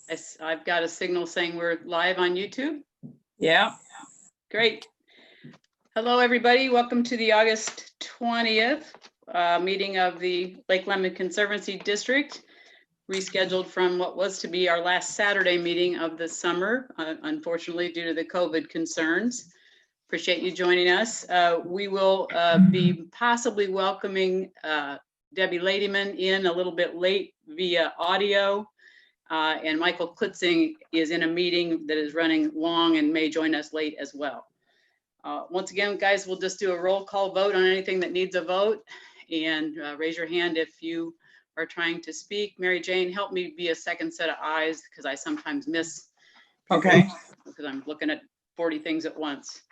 I've got a signal saying we're live on YouTube. Yeah. Great. Hello, everybody. Welcome to the August 20th meeting of the Lake Lemon Conservancy District, rescheduled from what was to be our last Saturday meeting of the summer, unfortunately, due to the COVID concerns. Appreciate you joining us. We will be possibly welcoming Debbie Ladyman in a little bit late via audio. And Michael Klitzing is in a meeting that is running long and may join us late as well. Once again, guys, we'll just do a roll call vote on anything that needs a vote, and raise your hand if you are trying to speak. Mary Jane, help me be a second set of eyes because I sometimes miss. Okay. Because I'm looking at 40 things at once.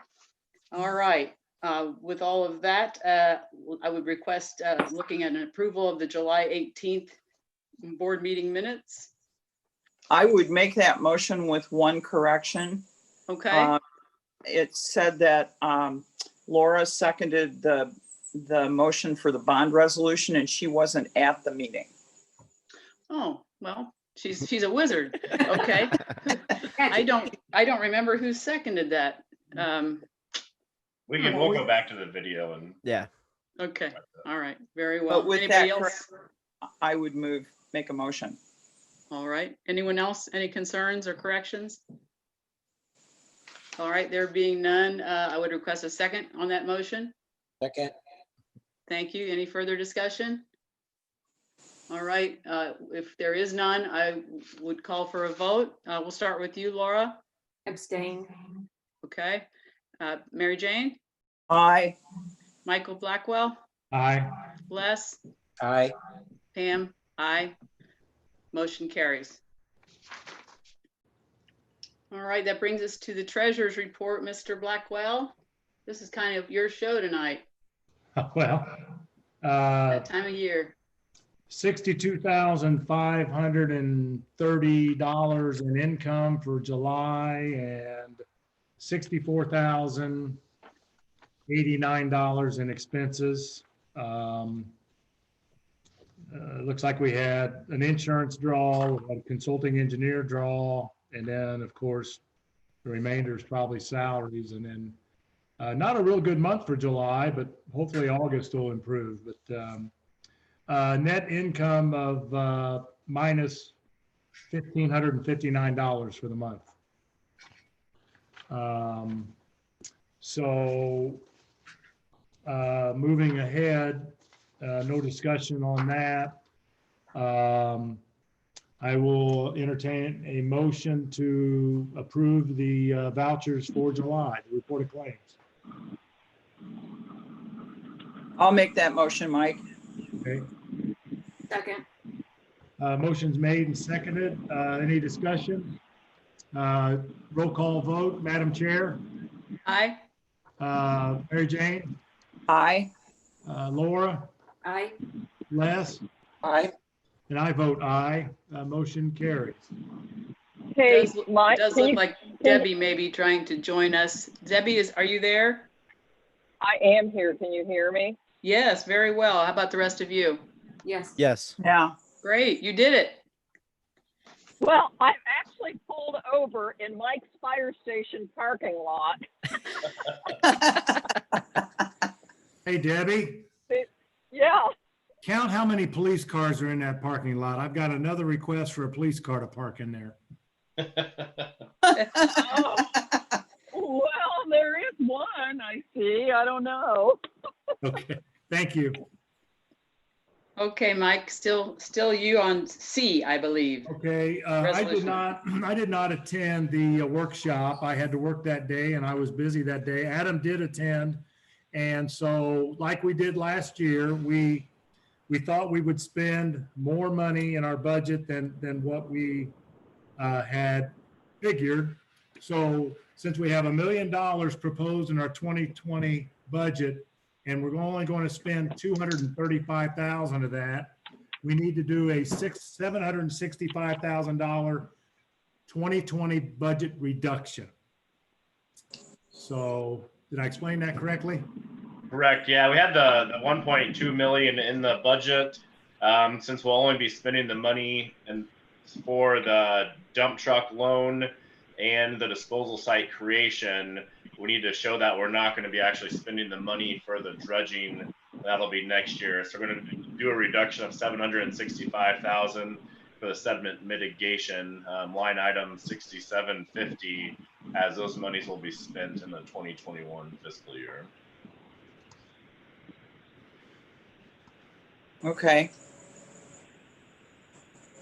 All right. With all of that, I would request looking at an approval of the July 18th board meeting minutes. I would make that motion with one correction. Okay. It said that Laura seconded the motion for the bond resolution and she wasn't at the meeting. Oh, well, she's a wizard. Okay. I don't remember who seconded that. We'll go back to the video and Yeah. Okay. All right. Very well. But with Anybody that, else? I would make a motion. All right. Anyone else? Any concerns or corrections? All right. There being none, I would request a second on that motion. Second. Thank you. Any further discussion? All right. If there is none, I would call for a vote. We'll start with you, Laura. Abstain. Okay. Mary Jane? Aye. Michael Blackwell? Aye. Les? Aye. Pam? Aye. Motion carries. All right, that brings us to the treasurer's report, Mr. Blackwell. This is kind of your show tonight, Well, that time of year. $62,530 in income for July and $64,089 in expenses. Looks like we had an insurance draw, we had a consulting engineer draw, and then of course the remainder is probably salaries, and then not a real good month for July, but hopefully August will improve. But net income of minus $1,559 for the month. Moving ahead, no discussion on that. I will entertain a motion to approve the vouchers for July, the report of claims. I'll make that motion, Mike. Okay. Second. Motion's made and seconded. Any discussion? Roll call vote. Madam Chair. Aye. Mary Jane. Aye. Laura. Aye. Les. Aye. And I vote aye. Motion carries. Hey, Mike, It does look like Debbie may be trying to join us. Debbie, are you there? I am here. Can you hear me? Yes, very well. How about the rest of you? Yes. Yes. Yeah. Great, you did it. Well, I've actually pulled over in Mike's fire station parking lot. Hey, Debbie, Yeah. count how many police cars are in that parking lot. I've got another request for a police car to park in there. Oh. Well, there is one, I see. I don't know. Okay, thank you. Okay, Mike, still you on C, I believe. Okay, I Resolution. did not attend the workshop. I had to work that day and I was busy that day. Adam did attend. And so like we did last year, we thought we would spend more money in our budget than what we had figured. So since we have $1 million proposed in our 2020 budget, and we're only going to spend $235,000 of that, we need to do a $765,000 2020 budget reduction. So did I explain that correctly? correct. Yeah, we had the 1.2 million in the budget. Since we'll only be spending the money and for the dump truck loan and the disposal site creation, we need to show that we're not going to be actually spending the money for the dredging. That'll be next year. So we're going to do a reduction of $765,000 for the sediment mitigation, line item 6750, as those monies will be spent in the 2021 fiscal year. Okay,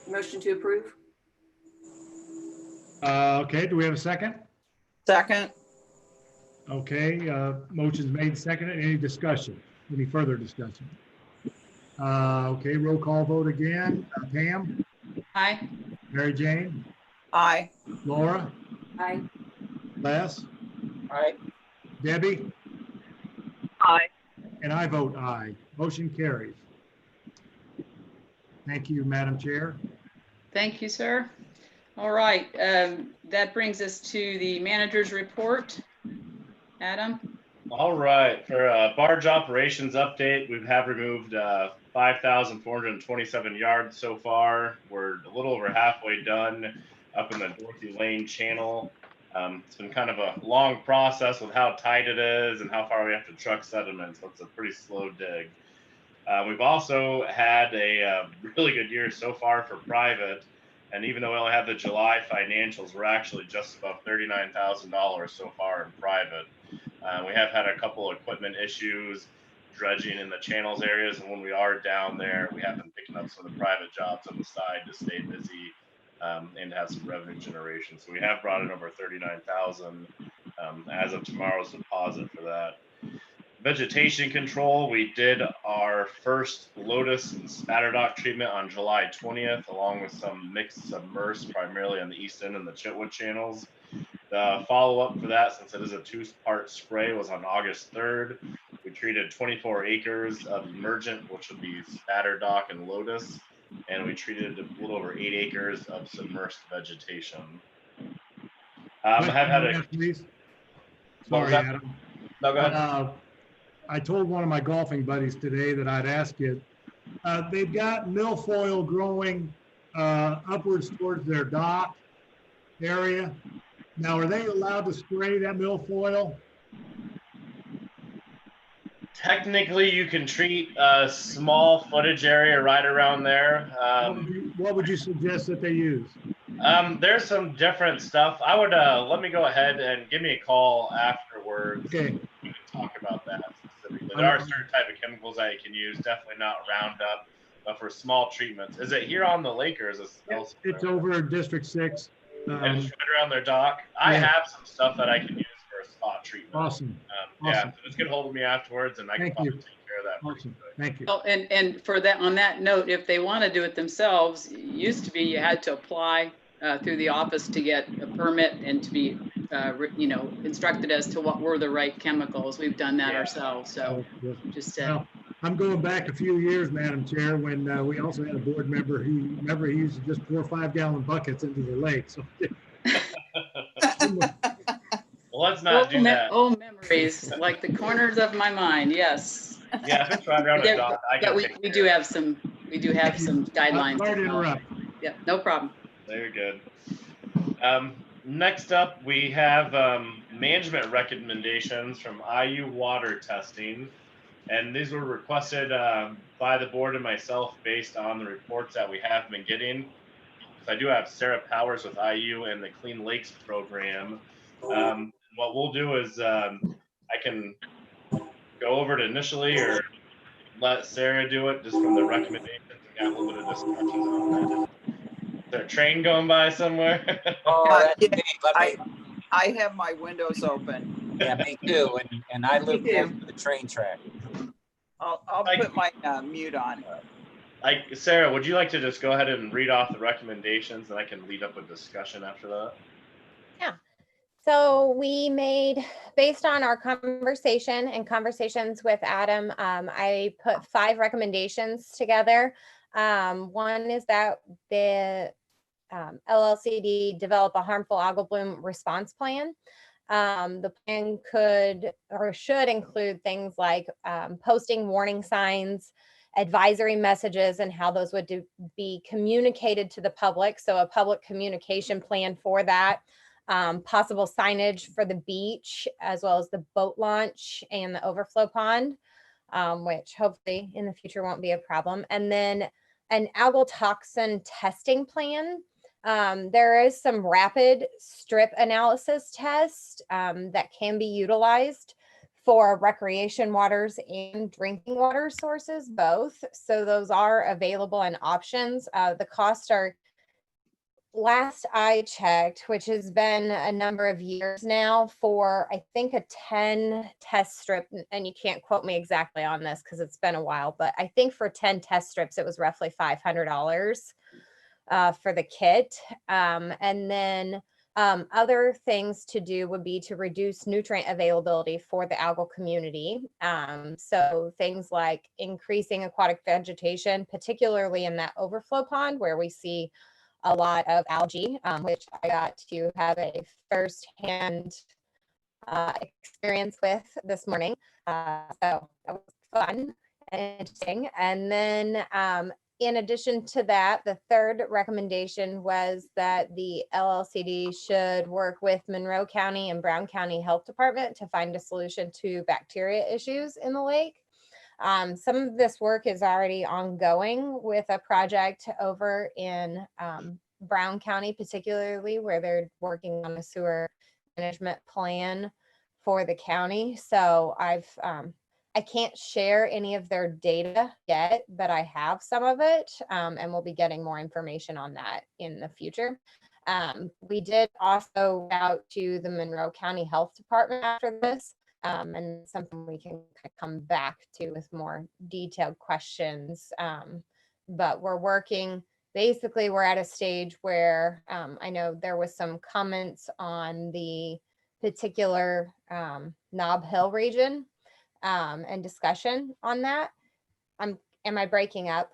Motion to approve? Okay, do we have a second? second, Okay, motion's made, seconded. Any discussion? Any further discussion? Okay, roll call vote again. Pam, Aye. Mary Jane, aye. Laura, Aye. Les, Aye. Debbie, Aye. and I vote aye. Motion carries. Thank you, Madam Chair. Thank you, sir. All right, that brings us to the manager's report. Adam? All right, for barge operations update, we have removed 5,427 yards so far. We're a little over halfway done up in the Dorothy Lane channel. It's been kind of a long process with how tight it is and how far we have to truck sediment, so it's a pretty slow dig. We've also had a really good year so far for private, and even though we only have the July financials, we're actually just above $39,000 so far in private. We have had a couple equipment issues, dredging in the channels areas, and when we are down there, we have been picking up some of the private jobs on the side to stay busy and have some revenue generation. So we have brought in over 39,000 as of tomorrow's deposit for that. Vegetation control, we did our first lotus and spatterdock treatment on July 20th, along with some mixed submersed, primarily on the east end and the Chitwood channels. The follow-up for that, since it is a two-part spray, was on August 3rd. We treated 24 acres of emergent, which would be spatterdock and lotus, and we treated a little over 8 acres of submersed vegetation. I have had a... Please. What was Sorry, that? Adam. No, go ahead. I told one of my golfing buddies today that I'd ask you. They've got milfoil growing upwards towards their dock area. Now, are they allowed to spray that milfoil? Technically, you can treat a small footage area right around there. What would you suggest that they use? There's some different stuff. I would let me go ahead and give me a call afterwards. Okay. We can talk about that specifically. There are certain type of chemicals that you can use. Definitely not Roundup, but for small treatments. Is it here on the lake or is it elsewhere? It's over in District 6. And it's right around their dock. I have some stuff that I can use for a spot treatment. Awesome. Yeah, Awesome. so just get hold of me afterwards, and I can Thank probably you. take care of that. pretty Awesome. quick. Thank you. Oh, and for that, on that note, if they want to do it themselves, it used to be you had to apply through the office to get a permit and to be, instructed as to what were the right chemicals. We've done that Yeah. ourselves. So just Well, I'm going back a few years, Madam Chair, when we also had a board member who, remember, he used to just pour 5-gallon buckets into the lake. So Well, let's not do that. Oh, memories, like the corners of my mind. Yes. Yeah, if it's right around a Yeah, dock, I But can we take do care of have some, guidelines. Sorry to interrupt. Yeah, no problem. it. Very good. Next up, we have management recommendations from IU water testing. And these were requested by the board and myself based on the reports that we have been getting. So I do have Sarah Powers with IU and the Clean Lakes program. What we'll do is I can go over it initially or let Sarah do it just from the recommendations. We got a little bit of discussion on that. Is there a train going by somewhere? That's me. I have my windows open. Yeah, me too. And I live Me too. close to the train track. I'll put my mute on. Sarah, would you like to just go ahead and read off the recommendations and I can lead up a discussion after that? So we made, based on our conversation and conversations with Adam, I put 5 recommendations together. One is that the LLCD develop a harmful algal bloom response plan. The plan could or should include things like posting warning signs advisory messages and how those would be communicated to the public. So a public communication plan for that, possible signage for the beach, as well as the boat launch and the overflow pond, which hopefully in the future won't be a problem. And then an algal toxin testing plan. There is some rapid strip analysis test that can be utilized for recreation waters and drinking water sources, both. So those are available and options. The costs are, last I checked, which has been a number of years now, for I think a 10 test strip, and you can't quote me exactly on this because it's been a while, but I think for 10 test strips, it was roughly $500 for the kit. And then other things to do would be to reduce nutrient availability for the algal community. So things like increasing aquatic vegetation, particularly in that overflow pond where we see a lot of algae, which I got to have a firsthand experience with this morning. So that was fun and interesting. And then in addition to that, the third recommendation was that the LLCD should work with Monroe County and Brown County Health Department to find a solution to bacteria issues in the lake. Some of this work is already ongoing with a project over in Brown County, particularly where they're working on a sewer management plan for the county. So I can't share any of their data yet, but I have some of it, and we'll be getting more information on that in the future. We did also route to the Monroe County Health Department after this, and something we can come back to with more detailed questions. But we're working, basically we're at a stage where I know there was some comments on the particular Nob Hill region and discussion on that. Am I breaking up?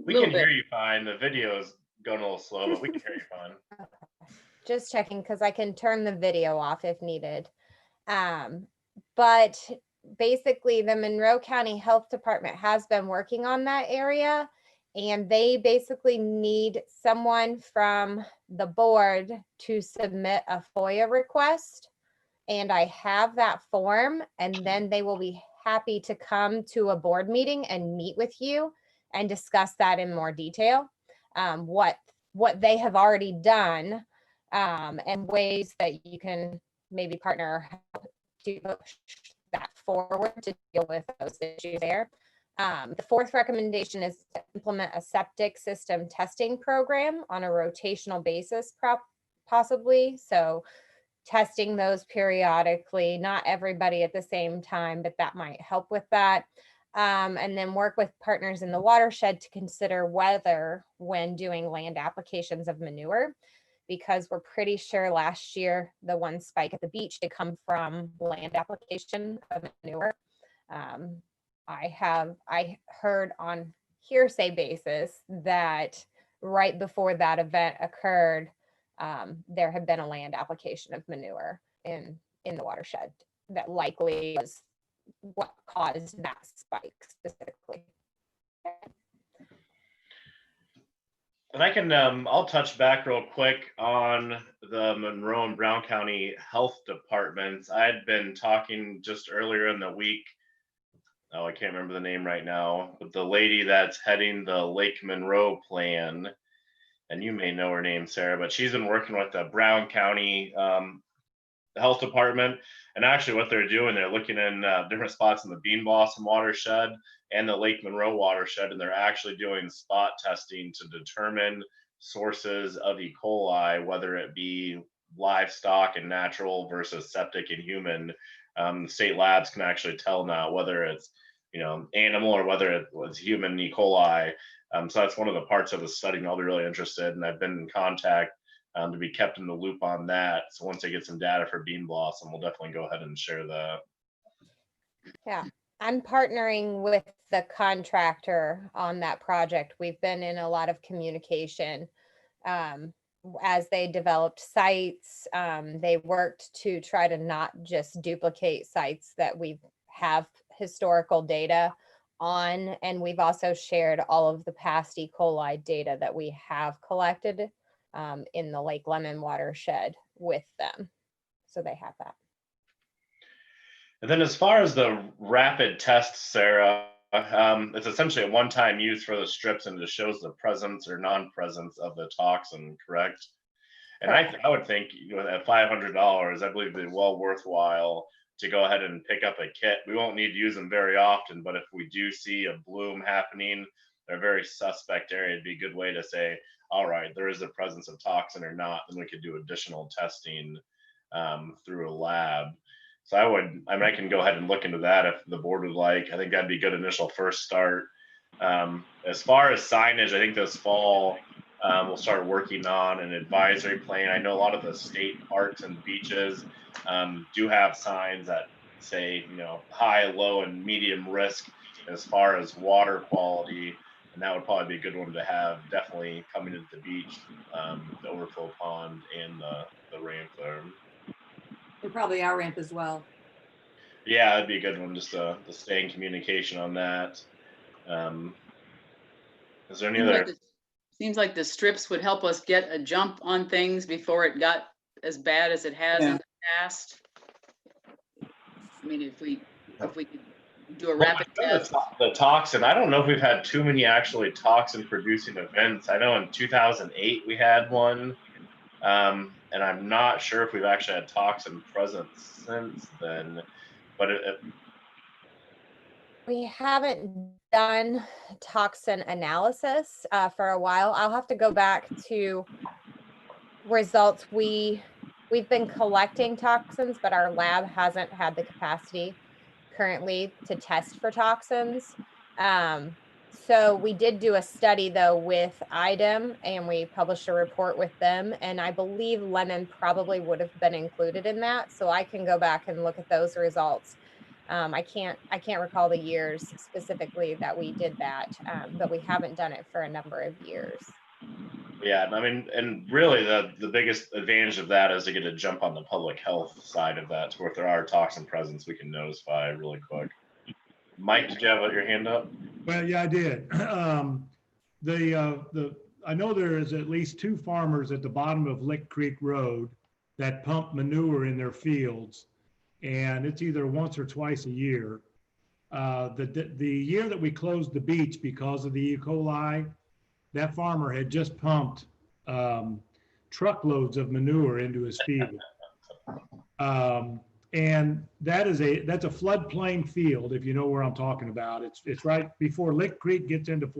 We can hear you fine. The video is going a little slow, but we can hear you fine. Just checking because I can turn the video off if needed. But basically the Monroe County Health Department has been working on that area, and they basically need someone from the board to submit a FOIA request. And I have that form, and then they will be happy to come to a board meeting and meet with you and discuss that in more detail. What they have already done, and ways that you can maybe partner to push that forward to deal with those issues there. The fourth recommendation is to implement a septic system testing program on a rotational basis, possibly. So testing those periodically, not everybody at the same time, but that might help with that. And then work with partners in the watershed to consider whether, when doing land applications of manure, because we're pretty sure last year the one spike at the beach did come from land application of manure. I heard on hearsay basis that right before that event occurred, there had been a land application of manure in the watershed that likely was what caused that spike specifically. And I can, I'll touch back real quick on the Monroe and Brown County Health Departments. I had been talking just earlier in the week. Oh, I can't remember the name right now, but the lady that's heading the Lake Monroe plan, and you may know her name, Sarah, but she's been working with the Brown County Health Department. And actually what they're doing, they're looking in different spots in the Bean Blossom watershed and the Lake Monroe watershed, and they're actually doing spot testing to determine sources of E. coli, whether it be livestock and natural versus septic and human. State labs can actually tell now whether it's, animal or whether it was human E. coli. So that's one of the parts of the study, and I'll be really interested. And I've been in contact to be kept in the loop on that. So once I get some data for Bean Blossom, we'll definitely go ahead and share that. Yeah, I'm partnering with the contractor on that project. We've been in a lot of communication as they developed sites. They worked to try to not just duplicate sites that we have historical data on, and we've also shared all of the past E. coli data that we have collected in the Lake Lemon watershed with them. So they have that. And then as far as the rapid test, Sarah, it's essentially a one-time use for the strips, and it shows the presence or non-presence of the toxin, correct? And I would think, you know, at $500, I believe it'd be well worthwhile to go ahead and pick up a kit. We won't need to use them very often, but if we do see a bloom happening, they're a very suspect area, it'd be a good way to say, all right, there is a presence of toxin or not, then we could do additional testing through a lab. So I can go ahead and look into that if the board would like. I think that'd be a good initial first start. As far as signage, I think this fall we'll start working on an advisory plan. I know a lot of the state parks and beaches do have signs that say, you know, high, low, and medium risk as far as water quality. And that would probably be a good one to have definitely coming into the beach, the overflow pond, and the ramp there. And probably our ramp as well. Yeah, that'd be a good one, just to stay in communication on that. Is there any other? Seems like the strips would help us get a jump on things before it got as bad as it has in the past. I mean, if we could do a rapid test. The toxin, I don't know if we've had too many actually toxin producing events. I know in 2008 we had one. And I'm not sure if we've actually had toxin present since then, but We haven't done toxin analysis for a while. I'll have to go back to results. We've been collecting toxins, but our lab hasn't had the capacity currently to test for toxins. So we did do a study though with IDEM, and we published a report with them, and I believe lemon probably would have been included in that. So I can go back and look at those results. I can't recall the years specifically that we did that, but we haven't done it for a number of years. yeah, I mean, and really the biggest advantage of that is to get a jump on the public health side of that, to where if there are toxin presence, we can notify really quick. Mike, did you have your hand up? Well, yeah, I did. I know there is at least 2 farmers at the bottom of Lick Creek Road that pump manure in their fields, and it's either once or twice a year. The year that we closed the beach because of the E. coli, that farmer had just pumped truckloads of manure into his field. And that's a floodplain field, if you know where I'm talking about. It's right before Lick Creek gets into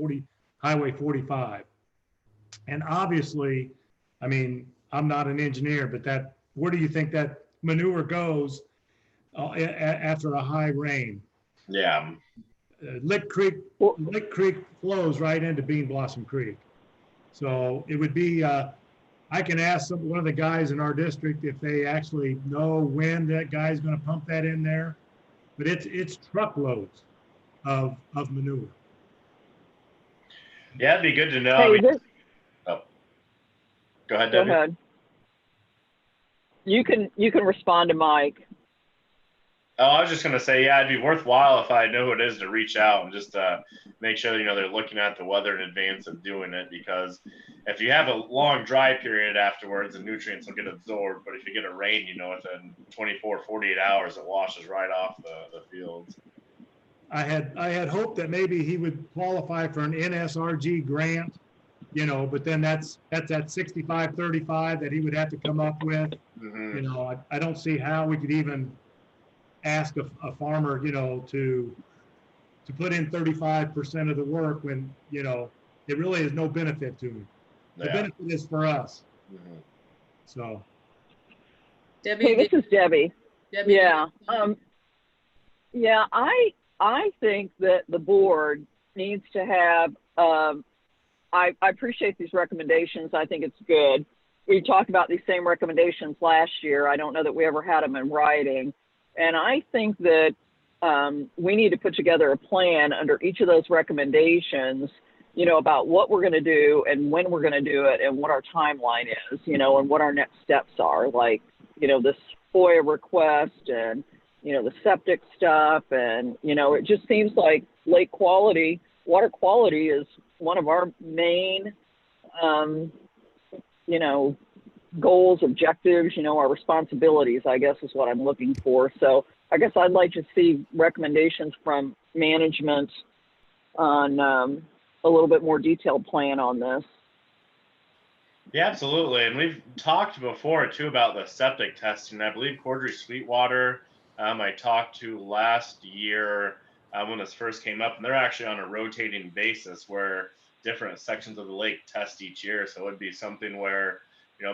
Highway 45. And obviously, I mean, I'm not an engineer, but where do you think that manure goes after a high rain? Yeah. Lick Creek flows right into Bean Blossom Creek. So it would be, I can ask one of the guys in our district if they actually know when that guy's going to pump that in there, but it's truckloads of manure. Yeah, it'd be good to know. Hey, Go ahead, go Debbie. ahead. You can respond to Mike. Oh, I was just going to say, yeah, it'd be worthwhile if I know who it is to reach out and just make sure, you know, they're looking at the weather in advance of doing it, because if you have a long dry period afterwards, the nutrients will get absorbed. But if you get a rain, you know, within 24, 48 hours, it washes right off the fields. I had hoped that maybe he would qualify for an NSRG grant, you know, but then that's that 65-35 that he would have to come up with. Mm-hmm. You know, I don't see how we could even ask a farmer, you know, to put in 35% of the work when, you know, it really is no benefit to him. The benefit is for us. Mm-hmm. So. Debbie, Hey, this is Debbie. Debbie, Yeah. Yeah, I think that the board needs to have, I appreciate these recommendations. I think it's good. We talked about these same recommendations last year. I don't know that we ever had them in writing. And I think that we need to put together a plan under each of those recommendations, you know, about what we're going to do and when we're going to do it and what our timeline is, you know, and what our next steps are, like, you know, this FOIA request and, the septic stuff. And, it just seems like lake quality, water quality is one of our main, goals, objectives, our responsibilities, I guess is what I'm looking for. So I guess I'd like to see recommendations from management on a little bit more detailed plan on this. Yeah, absolutely. And we've talked before too about the septic testing. I believe Cordray Sweetwater, I talked to last year when this first came up, and they're actually on a rotating basis where different sections of the lake test each year. So it would be something where,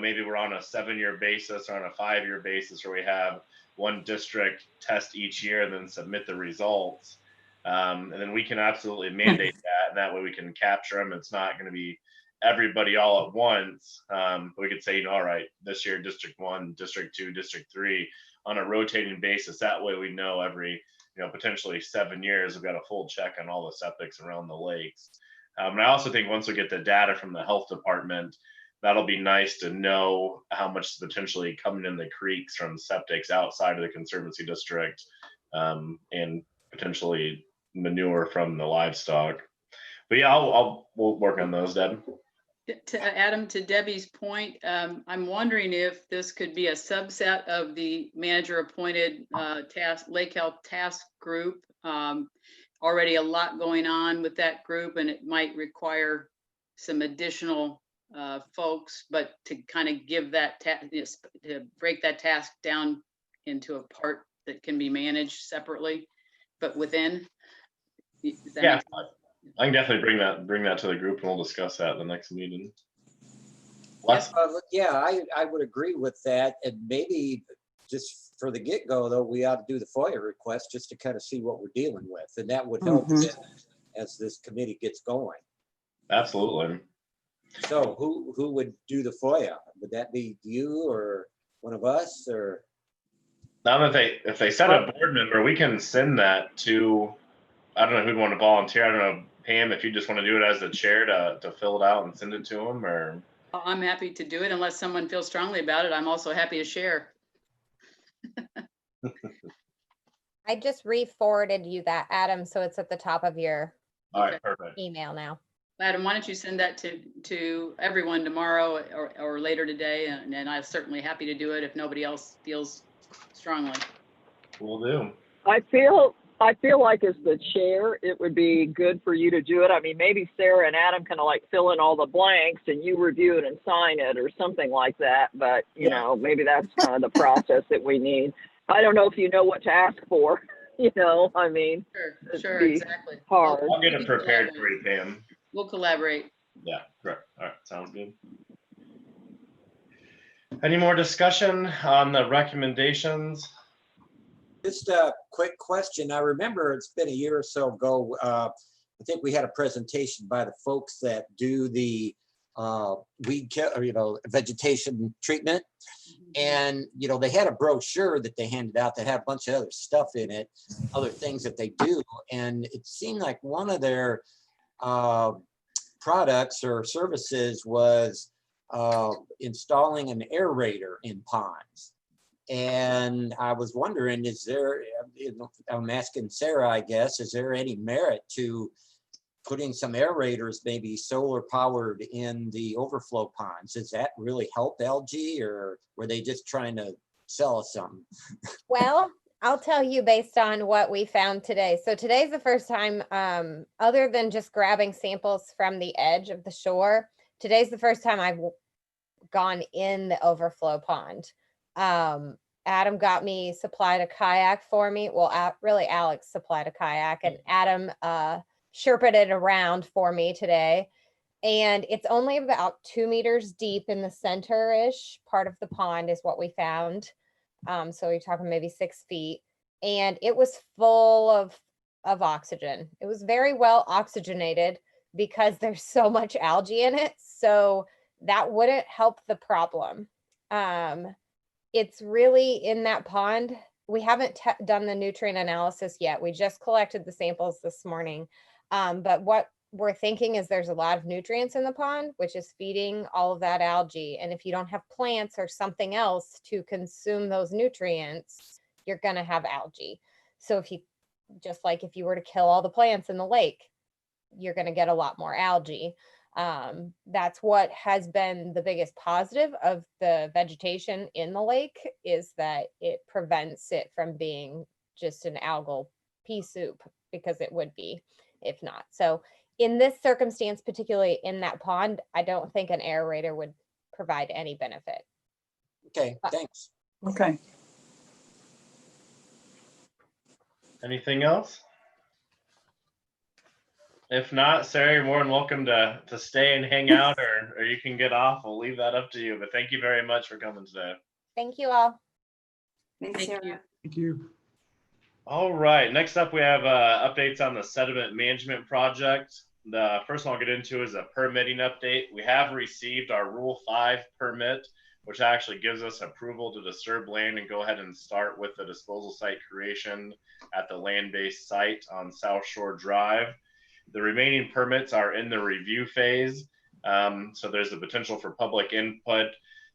maybe we're on a 7-year basis or on a 5-year basis, where we have one district test each year and then submit the results. And then we can absolutely mandate that. And that way we can capture them. It's not going to be everybody all at once. But we could say, all right, this year, District 1, District 2, District 3 on a rotating basis. That way we know every, potentially 7 years, we've got a full check on all the septics around the lakes. And I also think once we get the data from the health department, that'll be nice to know how much is potentially coming in the creeks from septics outside of the Conservancy District, and potentially manure from the livestock. But yeah, we'll work on those, Deb. To Adam, to Debbie's point, I'm wondering if this could be a subset of the manager-appointed Lake Health Task Group. Already a lot going on with that group, and it might require some additional folks, but to kind of give that to break that task down into a part that can be managed separately, but within. Yeah, I can definitely bring that to the group, and we'll discuss that at the next meeting. Yeah, I would agree with that. And maybe just for the get-go, though, we ought to do the FOIA request just to kind of see what we're dealing with. And that would help as this committee gets going. Absolutely. So who would do the FOIA? Would that be you or one of us, or? Now, if they set a board member, we can send that to, I don't know who'd want to volunteer. I don't know, Pam, if you just want to do it as the chair to fill it out and send it to them, or. I'm happy to do it unless someone feels strongly about it. I'm also happy to share. I just re-forwarded you that, Adam, so it's at the top of your All right, perfect. email now. Adam, why don't you send that to everyone tomorrow or later today, and I'm certainly happy to do it if nobody else feels strongly. Will do. I feel like as the chair, it would be good for you to do it. I mean, maybe Sarah and Adam kind of like fill in all the blanks and you review it and sign it or something like that. But, maybe that's kind of the process that we need. I don't know if you know what to ask for, I mean. Sure, exactly. Hard. I'll get it prepared for you, Pam. We'll collaborate. Yeah, correct. All right, sounds good. Any more discussion on the recommendations? Just a quick question. I remember it's been a year or so ago. I think we had a presentation by the folks that do the vegetation treatment, and they had a brochure that they handed out that had a bunch of other stuff in it, other things that they do, and it seemed like one of their products or services was installing an aerator in ponds. And I was wondering, is there, I'm asking Sarah, I guess, is there any merit to putting some aerators, maybe solar powered, in the overflow ponds? Does that really help algae, or were they just trying to sell us something? Well, I'll tell you based on what we found today. So today's the first time, other than just grabbing samples from the edge of the shore, today's the first time I've gone in the overflow pond. Adam got me supplied a kayak for me. Well, really Alex supplied a kayak, and Adam Sherpa'd it around for me today. And it's only about 2 meters deep in the center-ish part of the pond is what we found. So we're talking maybe 6 feet, and it was full of oxygen. It was very well oxygenated because there's so much algae in it. So that wouldn't help the problem. It's really in that pond. We haven't done the nutrient analysis yet. We just collected the samples this morning. But what we're thinking is there's a lot of nutrients in the pond, which is feeding all of that algae. And if you don't have plants or something else to consume those nutrients, you're going to have algae. So if you, just like if you were to kill all the plants in the lake, you're going to get a lot more algae. That's what has been the biggest positive of the vegetation in the lake, is that it prevents it from being just an algal pea soup, because it would be if not. So in this circumstance, particularly in that pond, I don't think an aerator would provide any benefit. Okay, thanks. Okay. Anything else? If not, Sarah, you're more than welcome to stay and hang out, or you can get off. We'll leave that up to you. But thank you very much for coming today. Thank you all. Thanks, Thank Sarah. you. Thank you. All right. Next up, we have updates on the sediment management project. The first one I'll get into is a permitting update. We have received our Rule 5 permit, which actually gives us approval to disturb land and go ahead and start with the disposal site creation at the land-based site on South Shore Drive. The remaining permits are in the review phase, so there's the potential for public input.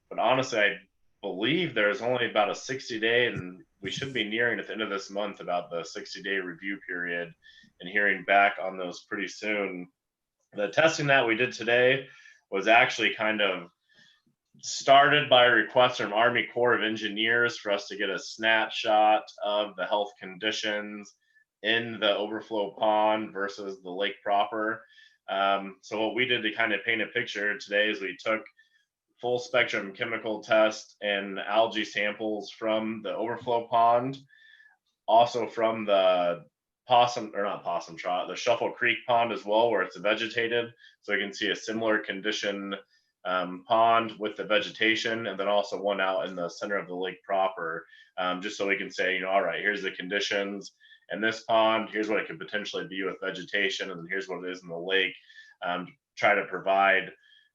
But honestly, I believe there's only about a 60-day, and we should be nearing at the end of this month about the 60-day review period and hearing back on those pretty soon. The testing that we did today was actually kind of started by a request from Army Corps of Engineers for us to get a snapshot of the health conditions in the overflow pond versus the lake proper. So what we did to kind of paint a picture today is we took full spectrum chemical test and algae samples from the overflow pond, also from the the Shuffle Creek pond as well, where it's vegetated. So you can see a similar condition pond with the vegetation, and then also one out in the center of the lake proper, just so we can say, all right, here's the conditions in this pond, here's what it could potentially be with vegetation, and then here's what it is in the lake. Try to provide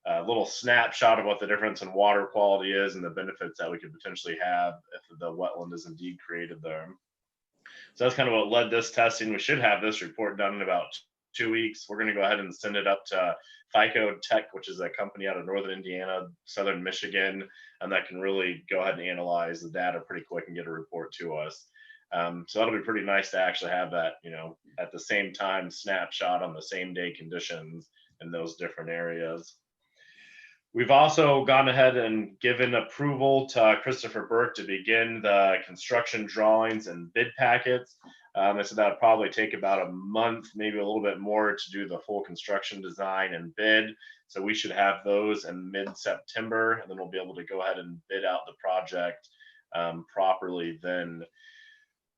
a little snapshot of what the difference in water quality is and the benefits that we could potentially have if the wetland is indeed created there. So that's kind of what led this testing. We should have this report done in about 2 weeks. We're going to go ahead and send it up to FICO Tech, which is a company out of Northern Indiana, Southern Michigan, and that can really go ahead and analyze the data pretty quick and get a report to us. So that'll be pretty nice to actually have that, at the same time, snapshot on the same day conditions in those different areas. We've also gone ahead and given approval to Christopher Burke to begin the construction drawings and bid packets. They said that would probably take about a month, maybe a little bit more, to do the full construction design and bid. So we should have those in mid-September, and then we'll be able to go ahead and bid out the project properly then.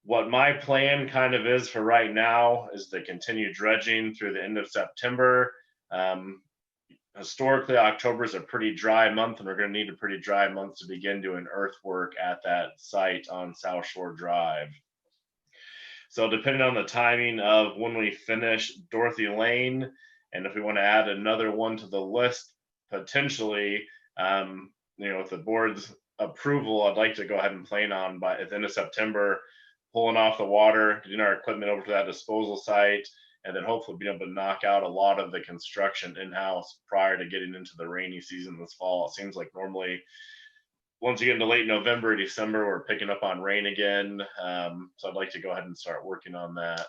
What my plan kind of is for right now is to continue dredging through the end of September. Historically, October is a pretty dry month, and we're going to need a pretty dry month to begin doing earthwork at that site on South Shore Drive. So depending on the timing of when we finish Dorothy Lane, and if we want to add another one to the list, potentially, with the board's approval, I'd like to go ahead and plan on by at the end of September, pulling off the water, getting our equipment over to that disposal site, and then hopefully being able to knock out a lot of the construction in-house prior to getting into the rainy season this fall. It seems like normally once you get into late November, December, we're picking up on rain again. So I'd like to go ahead and start working on that.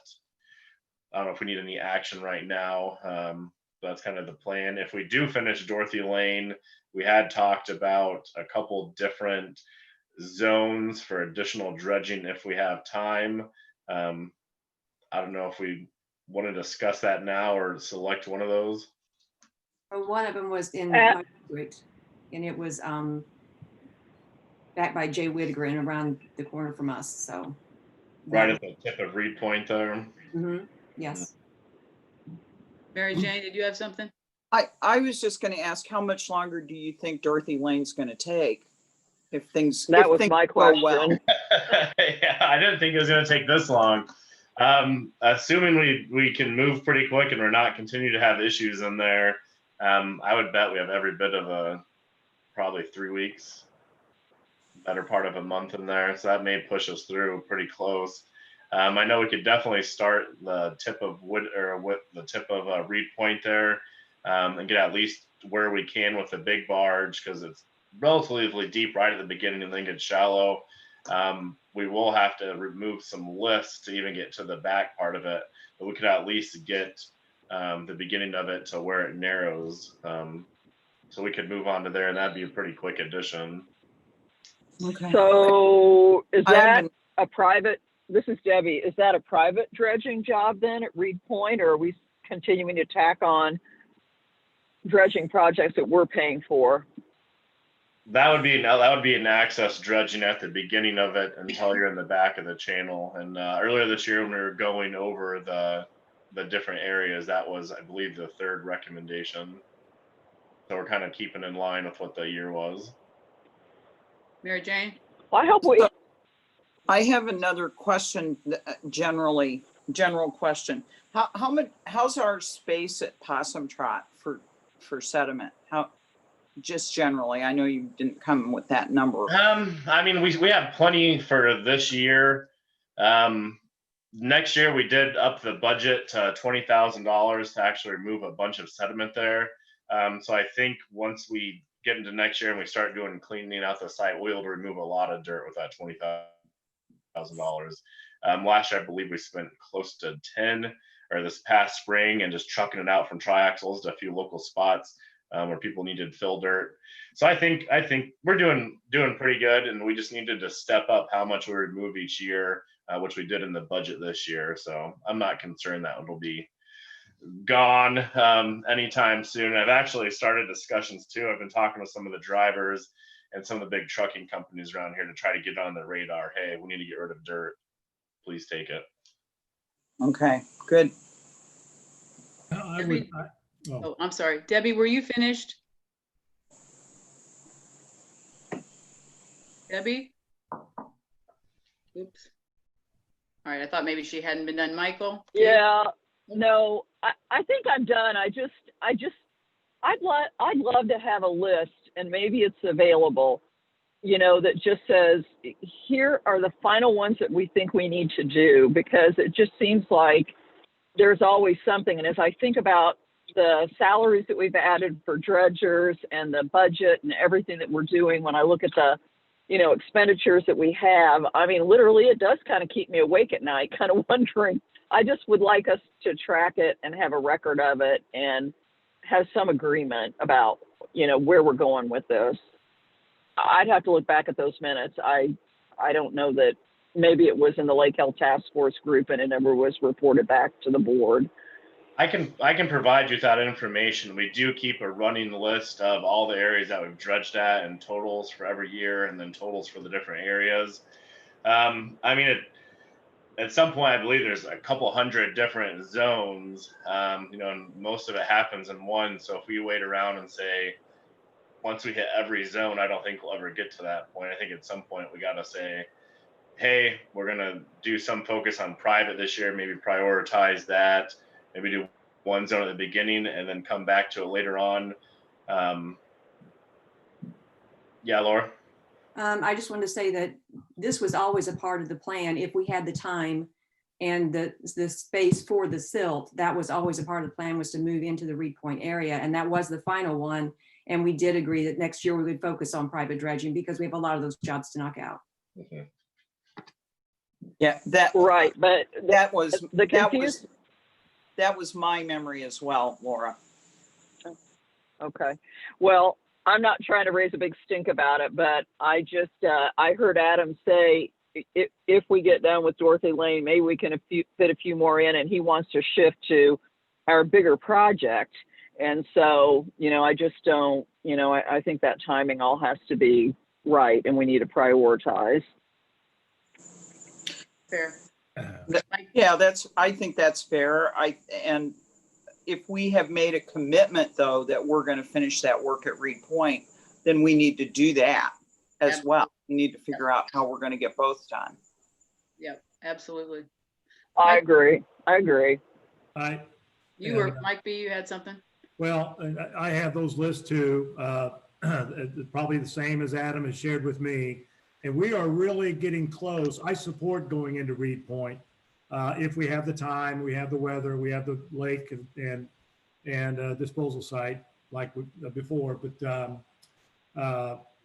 I don't know if we need any action right now. That's kind of the plan. If we do finish Dorothy Lane, we had talked about a couple different zones for additional dredging if we have time. I don't know if we want to discuss that now or select one of those. Well, one of them was in my district, and it was back by Jay Whittaker and around the corner from us. So Right at the tip of Reed Point there. Yes. Mary Jane, did you have something? I was just going to ask, how much longer do you think Dorothy Lane's going to take if things That if was things my go question. well? Yeah, I didn't think it was going to take this long. Assuming we can move pretty quick and we're not continue to have issues in there, I would bet we have every bit of probably 3 weeks, better part of a month in there. So that may push us through pretty close. I know we could definitely start the tip of Reed Point there, and get at least where we can with the big barge, because it's relatively deep right at the beginning and then gets shallow. We will have to remove some lists to even get to the back part of it, but we could at least get the beginning of it to where it narrows. So we could move on to there, and that'd be a pretty quick addition. Okay. So is I that haven't- a private, this is Debbie, is that a private dredging job then at Reed Point, or are we continuing to tack on dredging projects that we're paying for? That would be an access dredging at the beginning of it until you're in the back of the channel. And earlier this year, when we were going over the different areas, that was, I believe, the third recommendation. So we're kind of keeping in line with what the year was. Mary Jane? I hope we, I have another question, general question. How's our space at Possum Trot for sediment? How, just generally, I know you didn't come with that number. I mean, we have plenty for this year. Next year we did up the budget to $20,000 to actually remove a bunch of sediment there. So I think once we get into next year and we start doing cleaning out the site, we'll be able to remove a lot of dirt with that $20,000. Last year I believe we spent close to 10, or this past spring, and just trucking it out from triaxles to a few local spots where people needed fill dirt. So I think we're doing pretty good, and we just needed to step up how much we remove each year, which we did in the budget this year. So I'm not concerned that it'll be gone anytime soon. I've actually started discussions too. I've been talking to some of the drivers and some of the big trucking companies around here to try to get on the radar. Hey, we need to get rid of dirt. Please take it. Okay, good. Oh, I'm sorry. Debbie, were you finished? Debbie? Oops. All right, I thought maybe she hadn't been done. Michael? yeah, no, I think I'm done. I'd love to have a list, and maybe it's available, you know, that just says, here are the final ones that we think we need to do, because it just seems like there's always something. And as I think about the salaries that we've added for dredgers and the budget and everything that we're doing, when I look at the, you know, expenditures that we have, I mean, literally, it does kind of keep me awake at night, kind of wondering. I just would like us to track it and have a record of it and have some agreement about, you know, where we're going with this. I'd have to look back at those minutes. I don't know that, maybe it was in the Lake Health Task Force group and it never was reported back to the board. I can provide you with that information. We do keep a running list of all the areas that we've dredged at, and totals for every year, and then totals for the different areas. I mean, at some point, I believe there's a couple hundred different zones, you know, and most of it happens in one. So if we wait around and say, once we hit every zone, I don't think we'll ever get to that point. I think at some point we got to say, hey, we're going to do some focus on private this year, maybe prioritize that, maybe do one zone at the beginning and then come back to it later on. Yeah, Laura? I just wanted to say that this was always a part of the plan. If we had the time and the space for the silt, that was always a part of the plan, was to move into the Reed Point area. And that was the final one. And we did agree that next year we would focus on private dredging because we have a lot of those jobs to knock out. Mm-hmm. Yeah, Right, but that was the that was my memory as well, Laura. Okay. Well, I'm not trying to raise a big stink about it, but I just, I heard Adam say, if we get done with Dorothy Lane, maybe we can fit a few more in, and he wants to shift to our bigger project. And so, you know, I just don't, you know, I think that timing all has to be right, and we need to prioritize. Fair. Yeah, I think that's fair. And if we have made a commitment, though, that we're going to finish that work at Reed Point, then we need to do that as well. We need to figure out how we're going to get both done. Yep, absolutely. I agree. Mike B, you had something? Well, I have those lists too, probably the same as Adam has shared with me. And we are really getting close. I support going into Reed Point. If we have the time, we have the weather, we have the lake and disposal site like before. But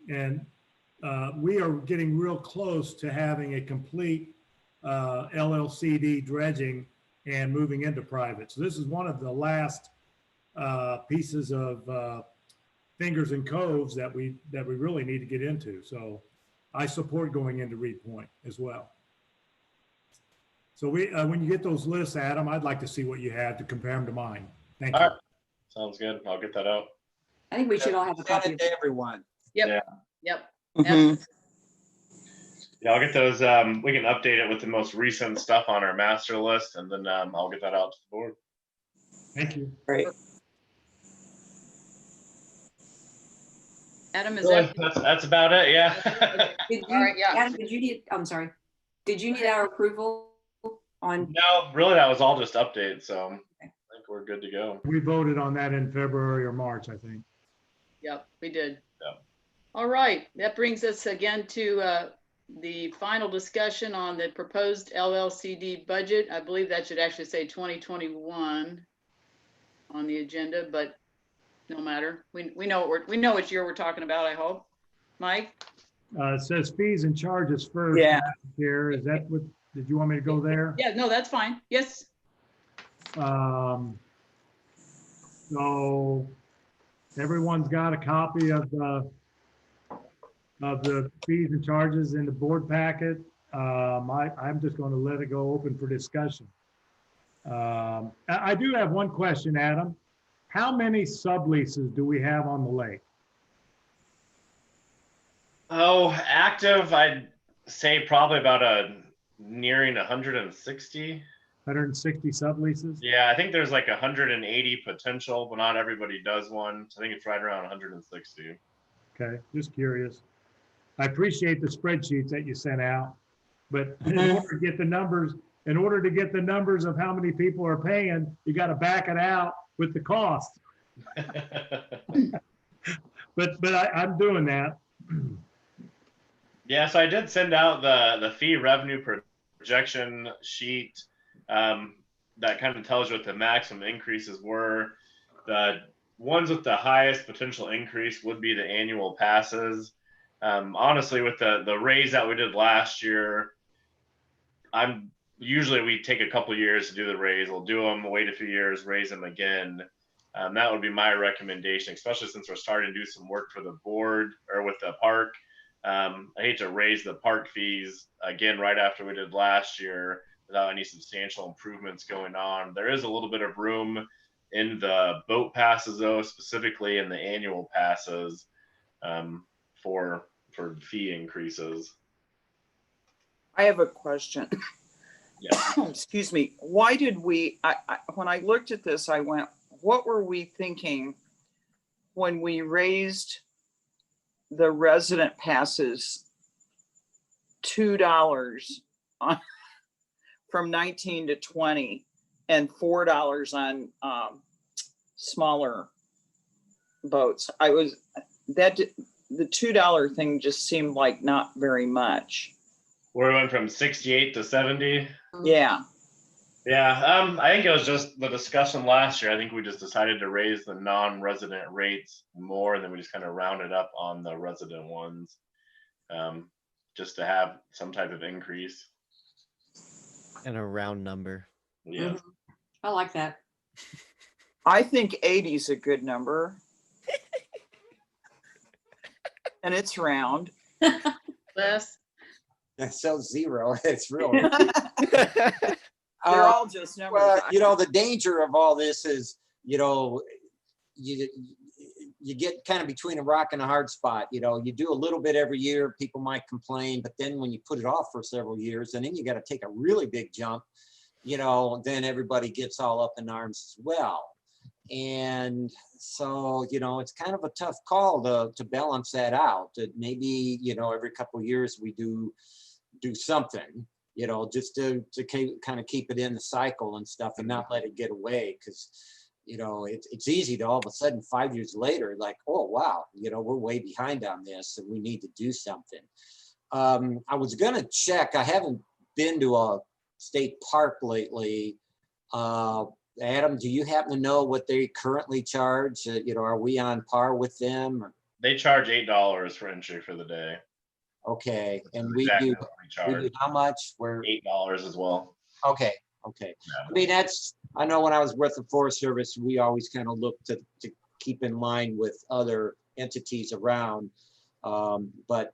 and we are getting real close to having a complete LLCD dredging and moving into private. So this is one of the last pieces of fingers and coves that we really need to get into. So I support going into Reed Point as well. So when you get those lists, Adam, I'd like to see what you have to compare them to mine. Thank you. All right. Sounds good. I'll get that out. I think we should all have a Send copy it of to everyone. Yep, Yeah. yep. Mhm. Yeah, I'll get those. We can update it with the most recent stuff on our master list, and then I'll get that out to the board. Thank you. Great. Adam, is Really, that? that's about it. Yeah. Did All right, you, yeah. Adam, did you need, I'm sorry, did you need our approval on, No, really, that was all just updates. So I think we're good to go. We voted on that in February or March, I think. Yep, we did. Yep. All right, that brings us again to the final discussion on the proposed LLCD budget. I believe that should actually say 2021 on the agenda, but no matter. We know which year we're talking about, I hope. Mike? It says fees and charges first. Yeah. Here, is that what, did you want me to go there? Yeah, no, that's fine. Yes. So everyone's got a copy of the fees and charges in the board packet. I'm just going to let it go open for discussion. I do have one question, Adam. How many subleases do we have on the lake? Oh, active, I'd say probably about nearing 160. 160 subleases? Yeah, I think there's like 180 potential, but not everybody does one. So I think it's right around 160. Okay, just curious. I appreciate the spreadsheets that you sent out, but in order to get the numbers, of how many people are paying, you got to back it out with the cost. But I'm doing that. Yeah, so I did send out the fee revenue projection sheet that kind of tells you what the maximum increases were. The ones with the highest potential increase would be the annual passes. Honestly, with the raise that we did last year, usually we take a couple years to do the raise. We'll do them, wait a few years, raise them again. That would be my recommendation, especially since we're starting to do some work for the board or with the park. I hate to raise the park fees again right after we did last year without any substantial improvements going on. There is a little bit of room in the boat passes, though, specifically in the annual passes for fee increases. I have a question. Yeah. Excuse me. Why did we, when I looked at this, I went, what were we thinking when we raised the resident passes $2 on, from 19 to 20 and $4 on smaller boats? The $2 thing just seemed like not very much. We went from 68 to 70. Yeah. Yeah, I think it was just the discussion last year. I think we just decided to raise the non-resident rates more, and then we just kind of rounded up on the resident ones, just to have some type of increase. And a round number. Yeah. I like that. I think 80 is a good number. And it's round. Les? So 0, it's real. They're all just numbers. Well, the danger of all this is, you get kind of between a rock and a hard spot. You do a little bit every year, people might complain, but then when you put it off for several years, and then you got to take a really big jump, then everybody gets all up in arms as well. And so, it's kind of a tough call to balance that out. That maybe, every couple of years we do something, just to kind of keep it in the cycle and stuff and not let it get away. Because, it's easy to all of a sudden 5 years later, like, oh, wow, we're way behind on this and we need to do something. I was going to check. I haven't been to a state park lately. Adam, do you happen to know what they currently charge? Are we on par with them? They charge $8 for entry for the day. Okay, and we Exactly do, what we we charge. do how much? We're, $8 as well. okay, okay. I mean, that's, I know when I was with the Forest Service, we always kind of look to keep in line with other entities around. But,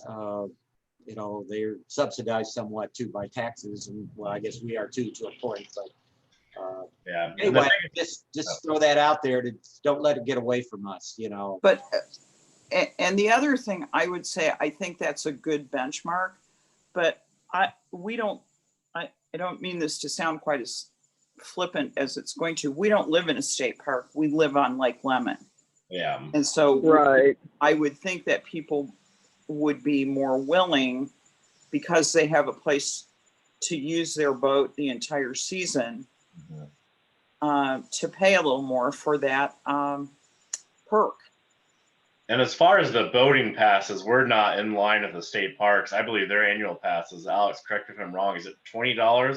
you know, they're subsidized somewhat too by taxes, and well, I guess we are too, to a point, but Yeah. And the anyway, thing- just throw that out there, to don't let it get away from us, you know. But, and the other thing I would say, I think that's a good benchmark, but I don't mean this to sound quite as flippant as it's going to. We don't live in a state park. We live on Lake Lemon. Yeah. And so Right. I would think that people would be more willing, because they have a place to use their boat the entire season, to pay a little more for that perk. And as far as the boating passes, we're not in line with the state parks. I believe their annual passes. Alex, correct me if I'm wrong. Is it $20,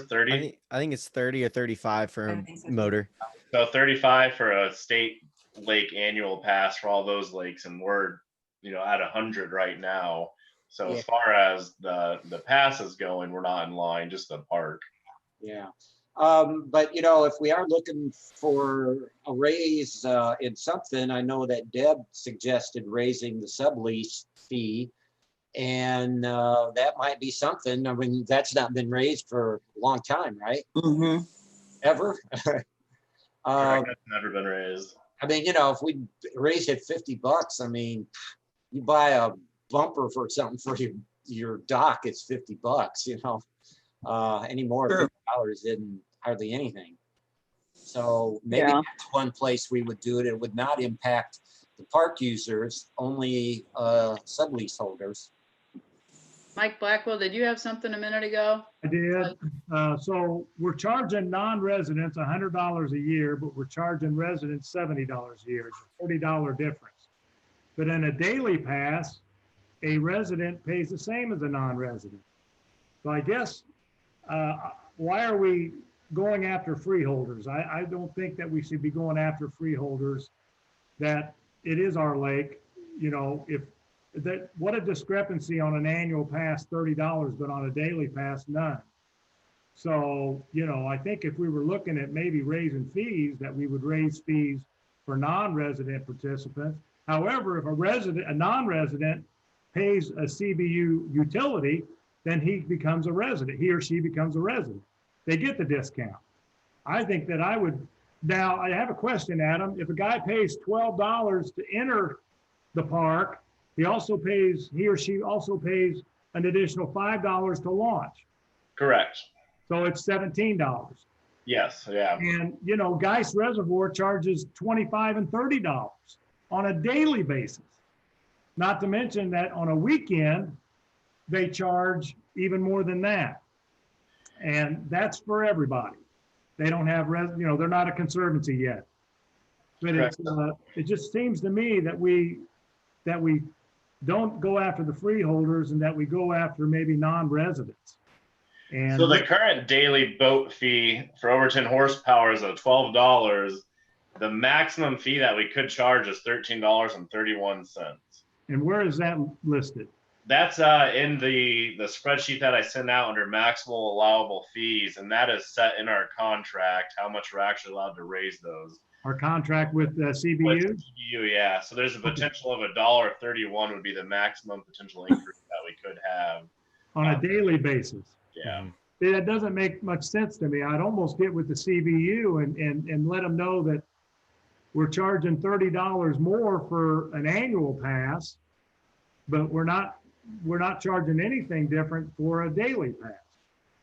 $30? I think it's 30 or 35 for I a think so. motor. So 35 for a state lake annual pass for all those lakes, and we're, you know, at 100 right now. So Yeah. as far as the passes going, we're not in line, just the park. Yeah. But you know, if we are looking for a raise in something, I know that Deb suggested raising the sublease fee, and that might be something. I mean, that's not been raised for a long time, right? Mm-hmm. Ever? That's never been raised. I mean, you know, if we raise it $50, I mean, you buy a bumper for something for your dock, it's $50, you know. Any more, Sure. $50 isn't hardly anything. So maybe Yeah. that's one place we would do it. It would not impact the park users, only sublease holders. Mike Blackwell, did you have something a minute ago? I did. So we're charging non-residents $100 a year, but we're charging residents $70 a year. It's a $40 difference. But in a daily pass, a resident pays the same as a non-resident. So I guess, why are we going after freeholders? I don't think that we should be going after freeholders, that it is our lake. You know, if that, what a discrepancy on an annual pass, $30, but on a daily pass, none. So, you know, I think if we were looking at maybe raising fees, that we would raise fees for non-resident participants. However, if a non-resident pays a CBU utility, then he becomes a resident. He or she becomes a resident. They get the discount. I think that I would, now I have a question, Adam. If a guy pays $12 to enter the park, he or she also pays an additional $5 to launch. Correct. So it's $17. Yes. Yeah. And, you know, Geist Reservoir charges $25 and $30 on a daily basis. Not to mention that on a weekend, they charge even more than that. And that's for everybody. They don't have, you know, they're not a conservancy yet. But it just seems to me that we don't go after the freeholders, and that we go after maybe non-residents. And So the current daily boat fee for over 10 horsepower is $12. The maximum fee that we could charge is $13.31. and where is that listed? That's in the spreadsheet that I sent out under maximal allowable fees, and that is set in our contract how much we're actually allowed to raise those. Our contract with CBU? With CBU, yeah. So there's a potential of $1.31 would be the maximum potential increase that we could have. On a daily basis. Yeah. See, that doesn't make much sense to me. I'd almost get with the CBU and let them know that we're charging $30 more for an annual pass, but we're not charging anything different for a daily pass.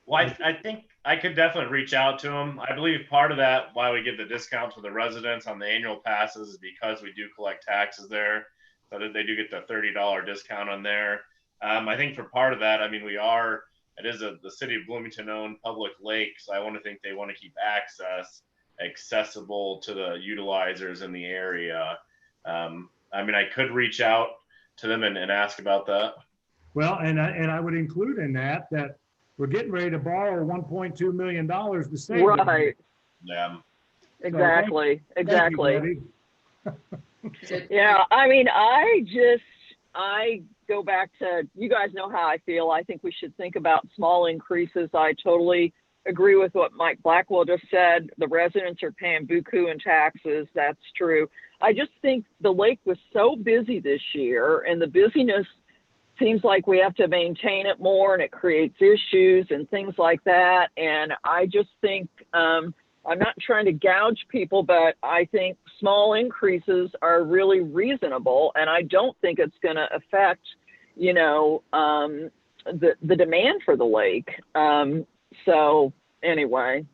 Well, I think I could definitely reach out to them. I believe part of that, why we give the discount to the residents on the annual passes, is because we do collect taxes there. So that they do get the $30 discount on there. I think for part of that, I mean, it is the city of Bloomington owned public lake. So I want to think they want to keep access accessible to the utilizers in the area. I mean, I could reach out to them and ask about that. Well, and I would include in that we're getting ready to borrow $1.2 million to save. Right. Yeah. Exactly. Thank Exactly. you, Debbie. Yeah. I mean, I I go back to, you guys know how I feel. I think we should think about small increases. I totally agree with what Mike Blackwell just said. The residents are paying buku in taxes. That's true. I just think the lake was so busy this year, and the busyness seems like we have to maintain it more, and it creates issues and things like that. And I just think, I'm not trying to gouge people, but I think small increases are really reasonable. And I don't think it's going to affect, you know, the demand for the lake. So anyway.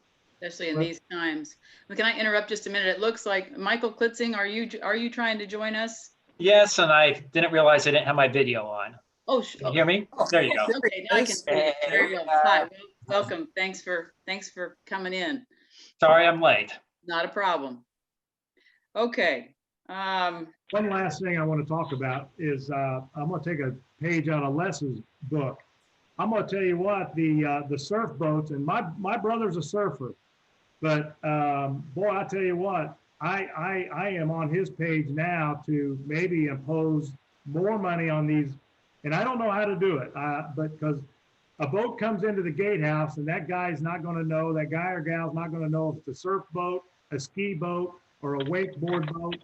Especially in these times. Well, can I interrupt just a minute? It looks like Michael Klitzing, are you trying to join us? Yes, and I didn't realize I didn't have my video on. Oh, Can you hear me? There you go. okay, now I can see you. There you go. Hi, welcome. Thanks for coming in. Sorry I'm late. Not a problem. Okay. One last thing I want to talk about is I'm going to take a page out of Les's book. I'm going to tell you what, the surf boats, and my brother's a surfer, but boy, I tell you what, I am on his page now to maybe impose more money on these, and I don't know how to do it, but because a boat comes into the gatehouse and that guy's not going to know, that guy or gal's not going to know if it's a surf boat, a ski boat, or a wakeboard boat.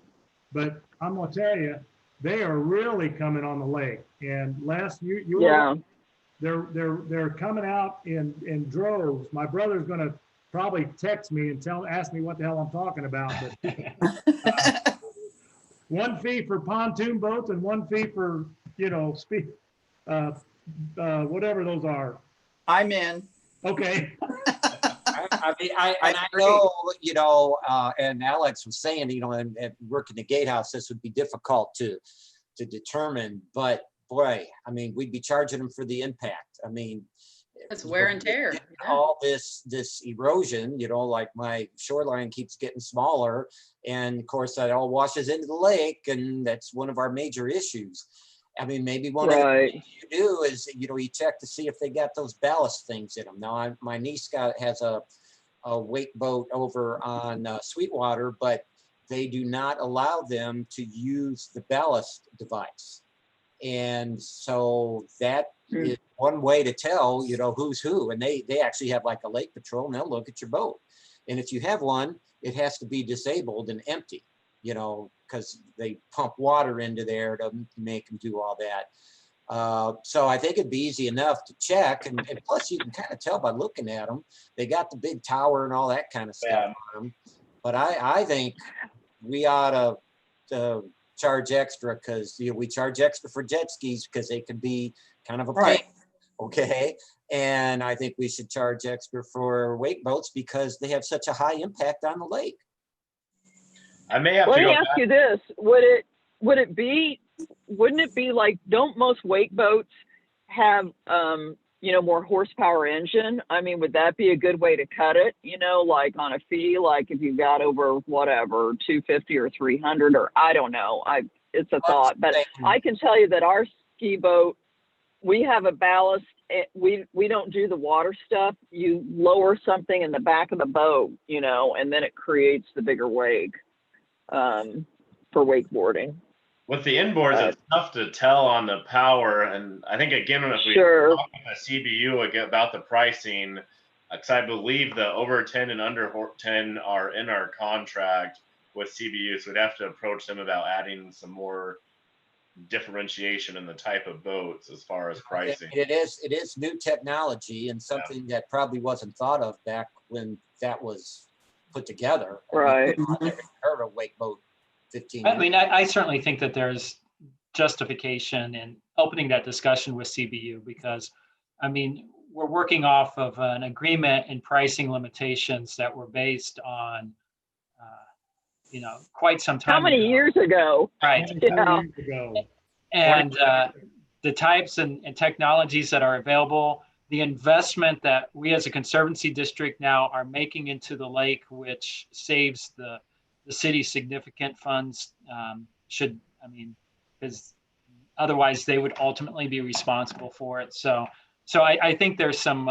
But I'm going to tell you, they are really coming on the lake. And Les, you Yeah. they're coming out in droves. My brother's going to probably text me and ask me what the hell I'm talking about. But one fee for pontoon boats and one fee for, you know, whatever those are. I'm in. Okay. I mean, I know, you know, and Alex was saying, you know, and working the gatehouse, this would be difficult to determine, but boy, I mean, we'd be charging them for the impact. I mean, That's wear and tear. Yeah. All this erosion, you know, like my shoreline keeps getting smaller, and of course that all washes into the lake, and that's one of our major issues. I mean, maybe one of the things you do is, you know, you check to see if they got those ballast things in them. Now, my niece has a wake boat over on Sweetwater, but they do not allow them to use the ballast device. And so that is one way to tell, you know, who's who. And they actually have like a lake patrol, and they'll look at your boat. And if you have one, it has to be disabled and empty, you know, because they pump water into there to make them do all that. So I think it'd be easy enough to check. And plus you can kind of tell by looking at them, they got the big tower and all that kind of stuff on them. But I think we ought to charge extra, because, you know, we charge extra for jet skis because they can be kind of a pain, okay? And I think we should charge extra for wake boats because they have such a high impact on the lake. I may have to Let go me ask back. you this: wouldn't it be like, don't most wake boats have you know, more horsepower engine? I mean, would that be a good way to cut it? You know, like on a fee, like if you got over whatever 250 or 300, or I don't know. It's a thought, but I can tell you that our ski boat, we have a ballast. We don't do the water stuff. You lower something in the back of the boat, you know, and then it creates the bigger wake for wakeboarding. With the inboards, it's tough to tell on the power, and I think again, if we Sure. talk to CBU about the pricing, because I believe the over 10 and under 10 are in our contract with CBU, so we'd have to approach them about adding some more differentiation in the type of boats as far as pricing. It is new technology and something that probably wasn't thought of back when that was put together. Right. I never heard of wake boat 15 I years mean, I certainly think that there's justification in opening that discussion with CBU, because, I mean, we're working off of an agreement and pricing limitations that were based on, you know, quite some time How many ago. years ago? Right. Yeah. Years ago. And the types and technologies that are available, the investment that we as a conservancy district now are making into the lake, which saves the city significant funds, because otherwise they would ultimately be responsible for it. So I think there's some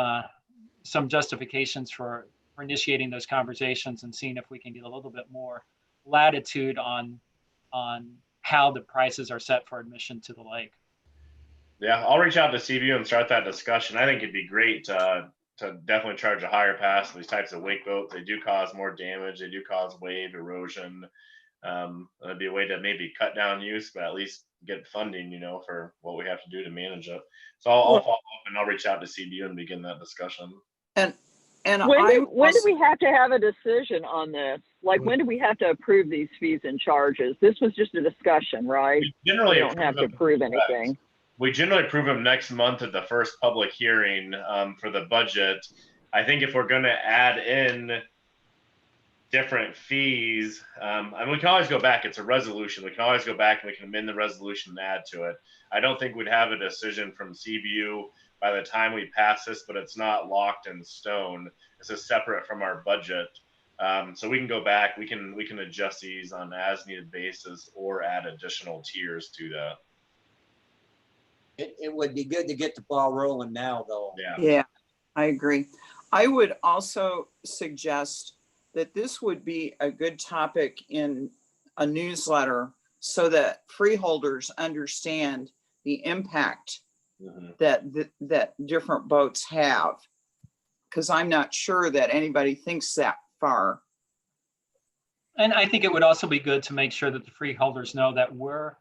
justifications for initiating those conversations and seeing if we can get a little bit more latitude on how the prices are set for admission to the lake. Yeah, I'll reach out to CBU and start that discussion. I think it'd be great to definitely charge a higher pass for these types of wake boats. They do cause more damage. They do cause wave erosion. That'd be a way to maybe cut down use, but at least get funding, for what we have to do to manage it. So I'll follow up and I'll reach out to CBU and begin that discussion. And when do we have to have a decision on this? Like, when do we have to approve these fees and charges? This was just a discussion, right? Generally, We don't have to approve anything. We generally approve them next month at the first public hearing for the budget. I think if we're going to add in different fees, and we can always go back. It's a resolution. We can always go back and we can amend the resolution and add to it. I don't think we'd have a decision from CBU by the time we pass this, but it's not locked in stone. This is separate from our budget. So we can go back. We can adjust these on an as needed basis or add additional tiers to that. It would be good to get the ball rolling now, though. Yeah, I agree. I would also suggest that this would be a good topic in a newsletter so that freeholders understand the impact that different boats have. Because I'm not sure that anybody thinks that far. And I think it would also be good to make sure that the freeholders know that we're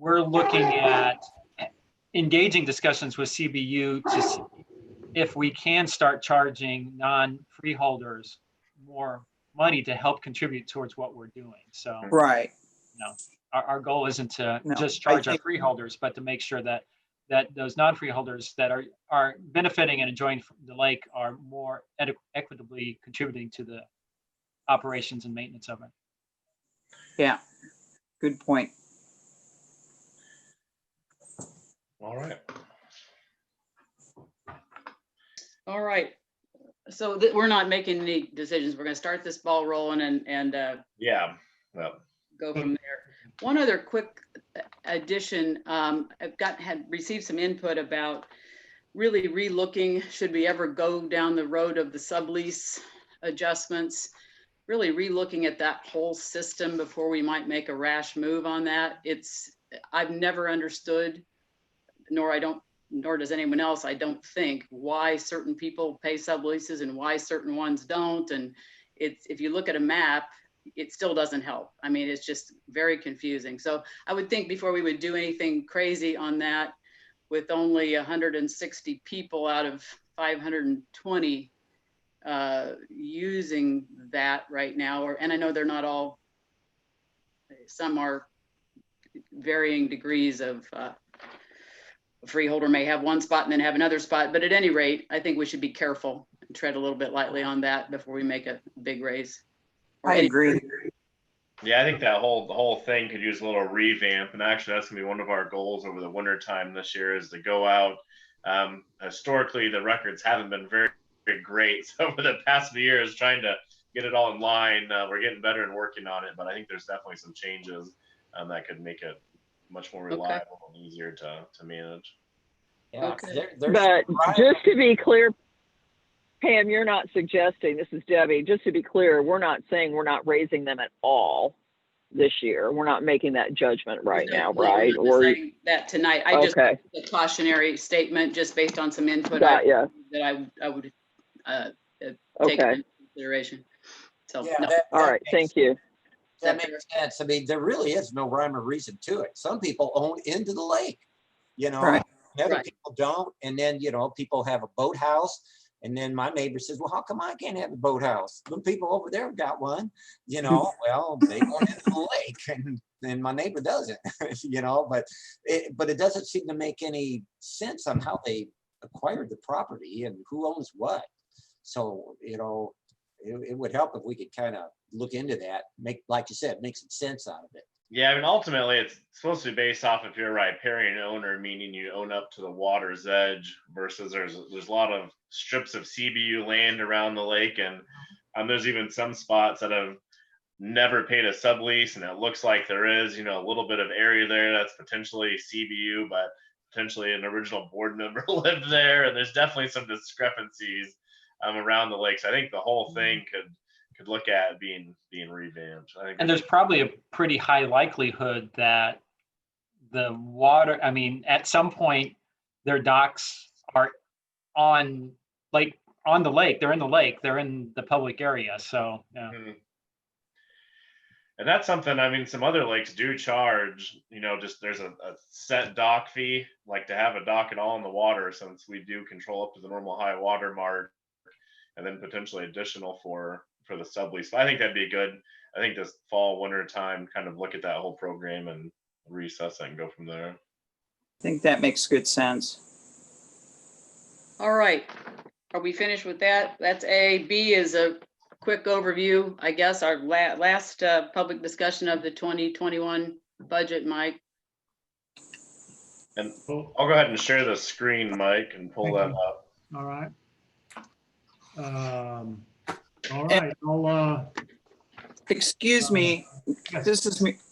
looking at engaging discussions with CBU to see if we can start charging non-freeholders more money to help contribute towards what we're doing. So Right. Our goal isn't to No, just charge I our think- freeholders, but to make sure that those non-freeholders that are benefiting and enjoying the lake are more equitably contributing to the operations and maintenance of it. Yeah, good point. All right. All right. So we're not making any decisions. We're going to start this ball rolling and Yeah. Well, go from there. One other quick addition. I've had received some input about really relooking, should we ever go down the road of the sublease adjustments, really relooking at that whole system before we might make a rash move on that. I've never understood, nor does anyone else, I don't think, why certain people pay subleases and why certain ones don't. And if you look at a map, it still doesn't help. I mean, it's just very confusing. So I would think before we would do anything crazy on that, with only 160 people out of 520 using that right now, and I know they're not all, some are varying degrees of a freeholder may have one spot and then have another spot, but at any rate, I think we should be careful and tread a little bit lightly on that before we make a big raise. I agree. yeah, I think the whole thing could use a little revamp, and actually that's gonna be one of our goals over the winter time this year is to go out. Historically, the records haven't been very, very great. So over the past few years, trying to get it all in line, we're getting better and working on it. But I think there's definitely some changes that could make it much more reliable and easier to manage. Yeah, Okay. But just to be clear, Pam, you're not suggesting, this is Debbie, just to be clear, we're not saying we're not raising them at all this year. We're not making that judgment right now, No, we're right? not Or deciding that tonight. I just okay, a cautionary statement just based on some input got ya. that I would take Okay, into consideration. So Yeah, no. all right, thank you. That makes sense. I mean, there really is no rhyme or reason to it. Some people own into the lake, Right. and other Right. people don't. And then, people have a boathouse. And then my neighbor says, well, how come I can't have a boathouse? The people over there have got one, well, they go into the lake and my neighbor doesn't, but it doesn't seem to make any sense on how they acquired the property and who owns what. So, it would help if we could kind of look into that, like you said, make some sense out of it. Yeah, I mean, ultimately, it's supposed to be based off if you're a riparian owner, meaning you own up to the water's edge, versus there's a lot of strips of CBU land around the lake, and there's even some spots that have never paid a sublease, and it looks like there is, a little bit of area there that's potentially CBU, but potentially an original board member lived there, and there's definitely some discrepancies around the lake. So I think the whole thing could look at being revamped. I think And there's probably a pretty high likelihood that the water, I mean, at some point, their docks are on the lake. They're in the lake. They're in the public area. So, yeah. Mhm. And that's something, I mean, some other lakes do charge, just there's a set dock fee, like to have a dock at all in the water, since we do control up to the normal high water mark, and then potentially additional for the sublease. But I think that'd be good. I think this fall, winter time, kind of look at that whole program and reassess it and go from there. I think that makes good sense. All right. Are we finished with that? That's A. B is a quick overview, I guess, our last public discussion of the 2021 budget, Mike. And Oh, I'll go ahead and share the screen, Mike, and pull Thank that you. up. all right. All right, I'll, Excuse me, yes.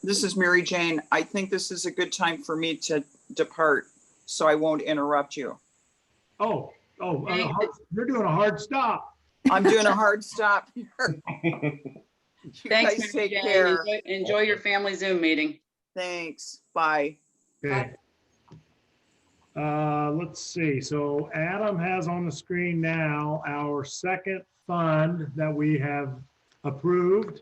this is Mary Jane. I think this is a good time for me to depart, so I won't interrupt you. You're doing a hard stop. I'm doing a hard stop here. You Thanks, guys Mary take Jane. care. Enjoy your family Zoom meeting. Thanks. Bye. Okay. Let's see. So Adam has on the screen now our second fund that we have approved,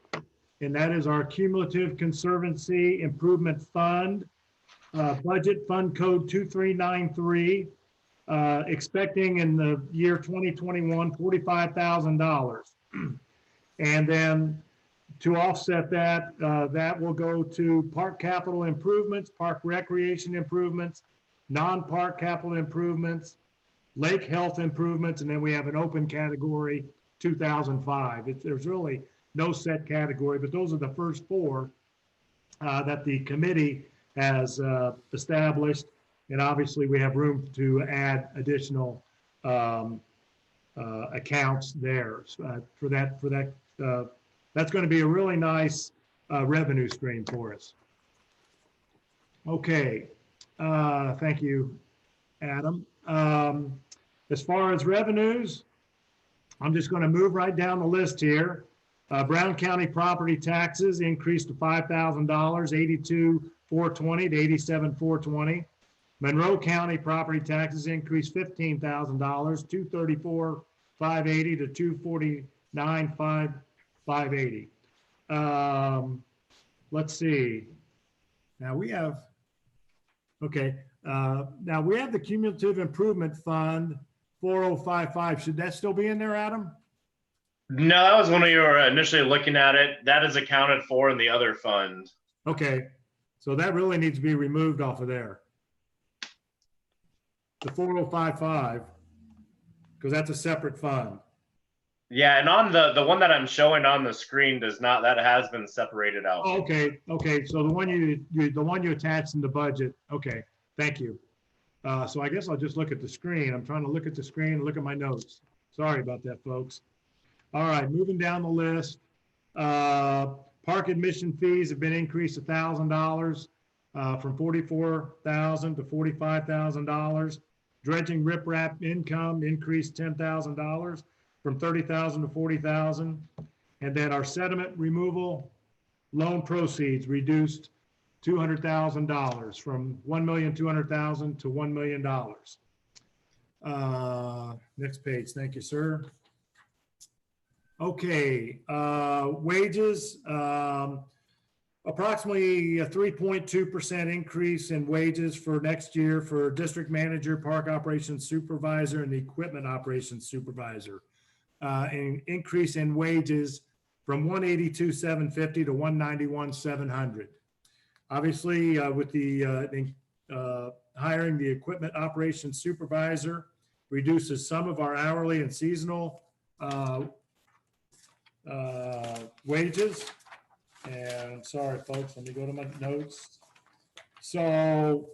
and that is our Cumulative Conservancy Improvement Fund, budget fund code 2393, expecting in the year 2021, $45,000. And then to offset that, that will go to park capital improvements, park recreation improvements, non-park capital improvements, lake health improvements, and then we have an open category, 2005. There's really no set category, but those are the first four that the committee has established. And obviously we have room to add additional accounts there for that. That's going to be a really nice revenue stream for us. Okay. Thank you, Adam. As far as revenues, I'm just going to move right down the list here. Brown County property taxes increased to $5,000, 82,420 to 87,420. Monroe County property taxes increased $15,000, 234,580 to 249,580. Let's see. Now we have. Okay, now we have the Cumulative Improvement Fund 4055. Should that still be in there, Adam? No, that was when we were initially looking at it. That is accounted for in the other fund. Okay, so that really needs to be removed off of there. The 4055, because that's a separate fund. Yeah, and on the one that I'm showing on the screen does not. That has been separated out. Oh, okay, so the one you attached in the budget. Okay, thank you. So I guess I'll just look at the screen. I'm trying to look at the screen and look at my notes. Sorry about that, folks. All right, moving down the list. Park admission fees have been increased $1,000 from $44,000 to $45,000. Dredging riprap income increased $10,000 from $30,000 to $40,000. And then our sediment removal loan proceeds reduced $200,000 from $1,200,000 to $1 million. Next page. Thank you, sir. Okay, wages, approximately a 3.2% increase in wages for next year for district manager, park operations supervisor, and the equipment operations supervisor. An increase in wages from $182,750 to $191,700. Obviously, with the hiring the equipment operations supervisor reduces some of our hourly and seasonal wages. And sorry, folks, let me go to my notes. So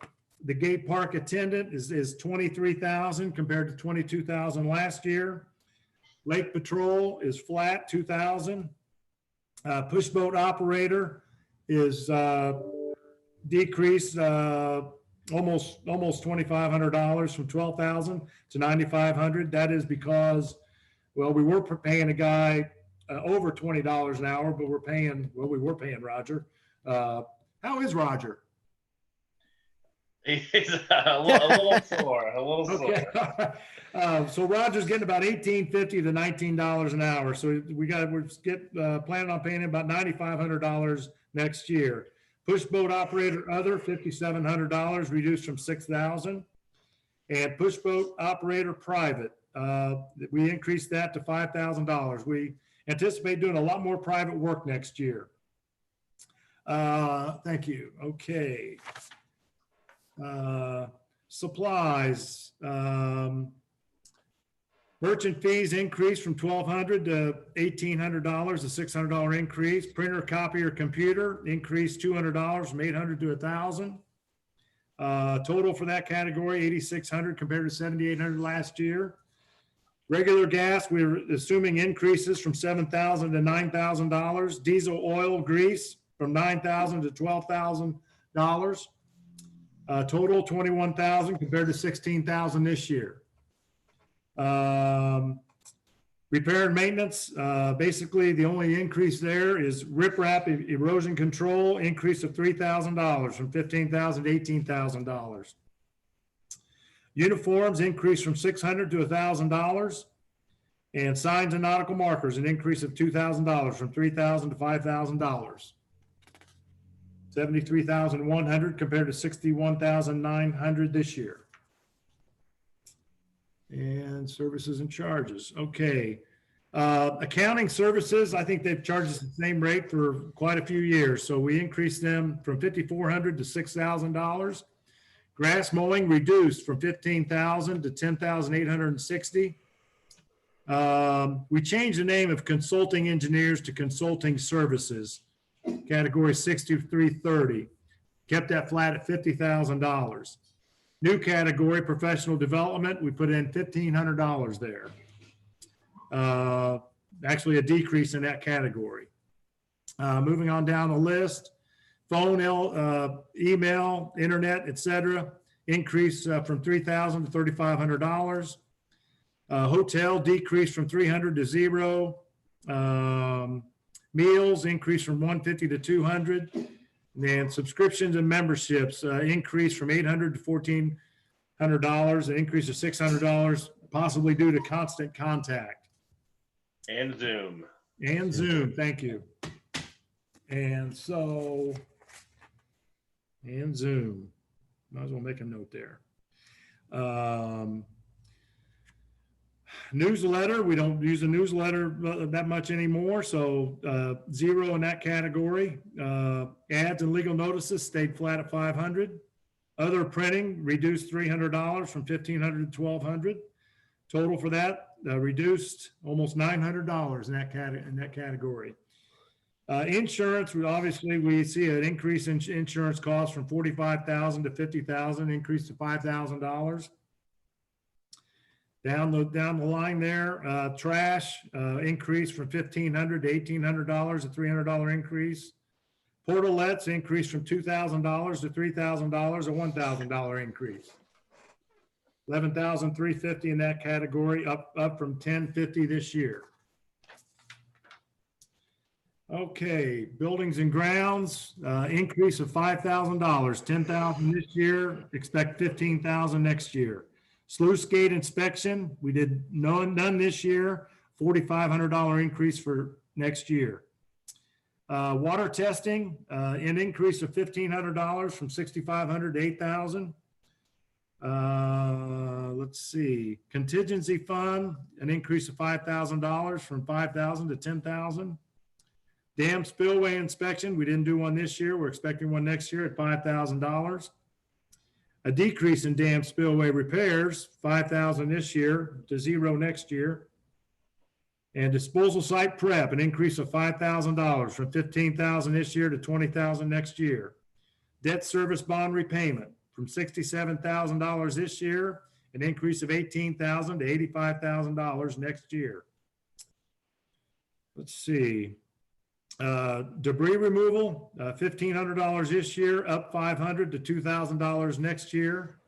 the gate park attendant is 23,000 compared to 22,000 last year. Lake patrol is flat, 2,000. Push boat operator is decreased almost $2,500 from 12,000 to 9,500. That is because, well, we were paying a guy over $20 an hour, but we're paying, well, we were paying Roger. How is Roger? He's a little sore, a little Okay. sore. So Roger's getting about $18.50 to $19 an hour. So we're planning on paying him about $9,500 next year. Push boat operator other, $5,700, reduced from $6,000. And push boat operator private, we increased that to $5,000. We anticipate doing a lot more private work next year. Thank you. Okay. Supplies. Merchant fees increased from $1,200 to $1,800, a $600 increase. Printer, copier, computer increased $200 from $800 to $1,000. Total for that category, $8,600 compared to $7,800 last year. Regular gas, we're assuming increases from $7,000 to $9,000. Diesel, oil, grease from $9,000 to $12,000. Total $21,000 compared to $16,000 this year. Repair and maintenance, basically the only increase there is riprap erosion control, increase of $3,000 from $15,000 to $18,000. Uniforms increase from $600 to $1,000. And signs and nautical markers, an increase of $2,000 from $3,000 to $5,000. $73,100 compared to $61,900 this year. And services and charges. Okay. Accounting services, I think they've charged us the same rate for quite a few years. So we increased them from $5,400 to $6,000. Grass mowing reduced from $15,000 to $10,860. We changed the name of consulting engineers to consulting services, category 6330. Kept that flat at $50,000. New category, professional development, we put in $1,500 there. Actually a decrease in that category. Moving on down the list, phone, email, internet, etc. Increase from $3,000 to $3,500. Hotel decreased from $300 to $0. Meals increased from $150 to $200. And subscriptions and memberships increased from $800 to $1,400, an increase of $600, possibly due to Constant Contact. And Zoom. And Zoom, thank you. And so, and Zoom. Might as well make a note there. Newsletter, we don't use a newsletter that much anymore, so zero in that category. Ads and legal notices stayed flat at $500. Other printing reduced $300 from $1,500 to $1,200. Total for that reduced almost $900 in that category. Insurance, obviously we see an increase in insurance costs from $45,000 to $50,000, increase to $5,000. Down the line there, trash increased from $1,500 to $1,800, a $300 increase. Portalets increased from $2,000 to $3,000, a $1,000 increase. $11,350 in that category, up from $10,50 this year. Okay, buildings and grounds, increase of $5,000, $10,000 this year, expect $15,000 next year. Sluice gate inspection, we did none this year, $4,500 increase for next year. Water testing, an increase of $1,500 from $6,500 to $8,000. Let's see, contingency fund, an increase of $5,000 from $5,000 to $10,000. Dam spillway inspection, we didn't do one this year, we're expecting one next year at $5,000. A decrease in dam spillway repairs, $5,000 this year to $0 next year. And disposal site prep, an increase of $5,000 from $15,000 this year to $20,000 next year. Debt service bond repayment from $67,000 this year, an increase of $18,000 to $85,000 next year. Let's see. Debris removal, $1,500 this year, up $500 to $2,000 next year.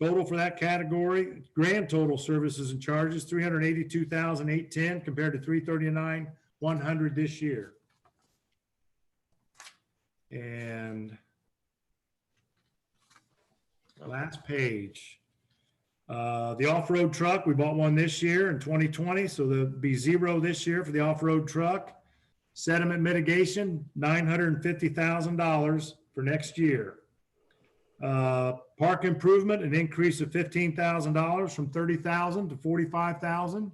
Total for that category, grand total services and charges, $382,810 compared to $339,110 100 this year. And last page. The off-road truck, we bought one this year in 2020, so there'll be 0 this year for the off-road truck. Sediment mitigation, $950,000 for next year. Park improvement, an increase of $15,000 from $30,000 to $45,000.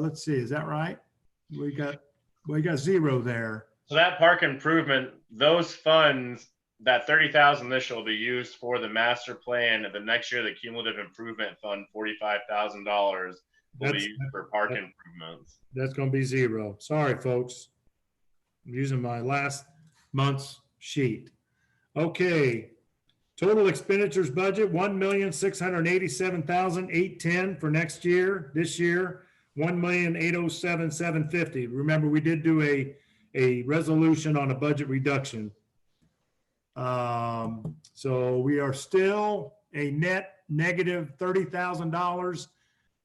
Let's see, is that right? We got 0 there. So that park improvement, those funds, that 30,000 this year will be used for the master plan, and the next year the cumulative improvement fund, $45,000 will be used for park improvements. That's going to be 0. Sorry, folks. I'm using my last month's sheet. Okay. Total expenditures budget, $1,687,810 for next year. This year, $1,807,750. Remember, we did do a resolution on a budget reduction. So we are still a net negative $30,000,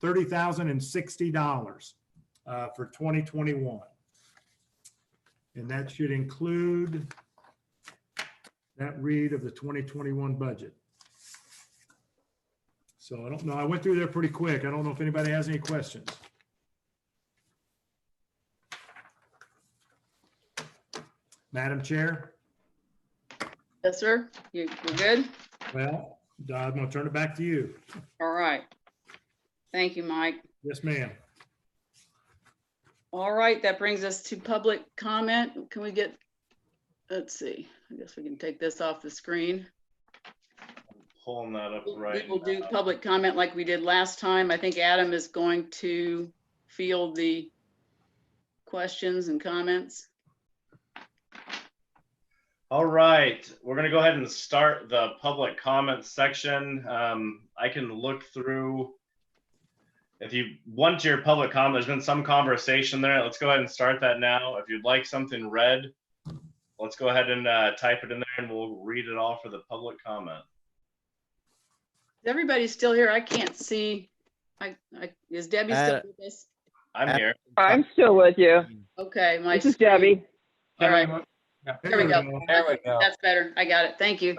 $30,060 for 2021. And that should include that read of the 2021 budget. So I don't know, I went through there pretty quick. I don't know if anybody has any questions. Madam Chair? Yes, sir. You're good? Well, I'm going to turn it back to you. All right. Thank you, Mike. Yes, ma'am. All right, that brings us to public comment. Can we get, let's see, I guess we can take this off the screen. Pulling that up right We will do now. public comment like we did last time. I think Adam is going to field the questions and comments. All right, we're gonna go ahead and start the public comment section. I can look through. If you want your public comment, there's been some conversation there. Let's go ahead and start that now. If you'd like something read, let's go ahead and type it in there and we'll read it all for the public comment. Is everybody still here? I can't see. Is Debbie still with us? I'm here. I'm still with you. Okay, my This is screen- Debbie. All right, Yeah. there we go. There we go. That's better. I got it. Thank you.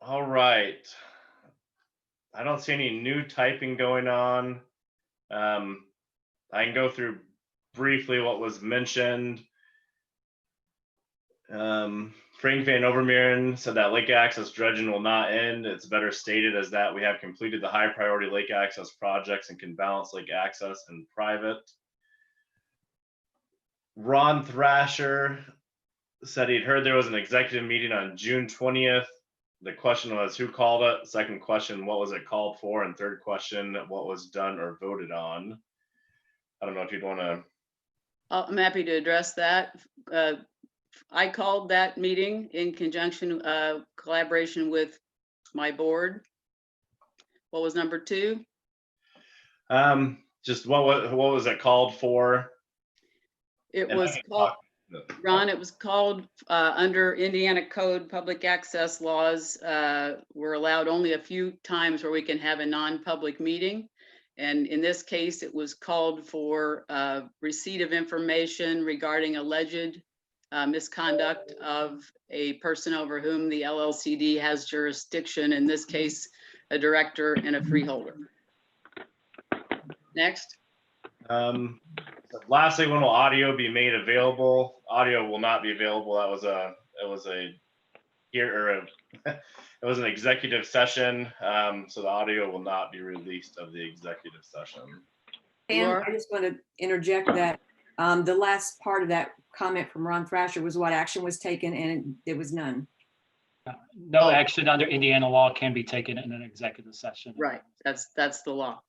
All right. I don't see any new typing going on. I can go through briefly what was mentioned. Frank Van Overmeren said that lake access dredging will not end. It's better stated as that we have completed the high priority lake access projects and can balance lake access and private. Ron Thrasher said he'd heard there was an executive meeting on June 20th. The question was who called it? Second question, what was it called for? And third question, what was done or voted on? I don't know if you'd want to. I'm happy to address that. I called that meeting in conjunction, collaboration with my board. What was number 2? Just what was it called for? It And was I can called, talk- Ron, it was called under Indiana Code Public Access Laws. We're allowed only a few times where we can have a non-public meeting. And in this case, it was called for receipt of information regarding alleged misconduct of a person over whom the LLCD has jurisdiction, in this case, a director and a freeholder. Next. Lastly, when will audio be made available? Audio will not be available. It was an executive session, so the audio will not be released of the executive session. And Laura? I just want to interject that the last part of that comment from Ron Thrasher was what action was taken, and there was none. No action under Indiana law can be taken in an executive session. Right, that's the law.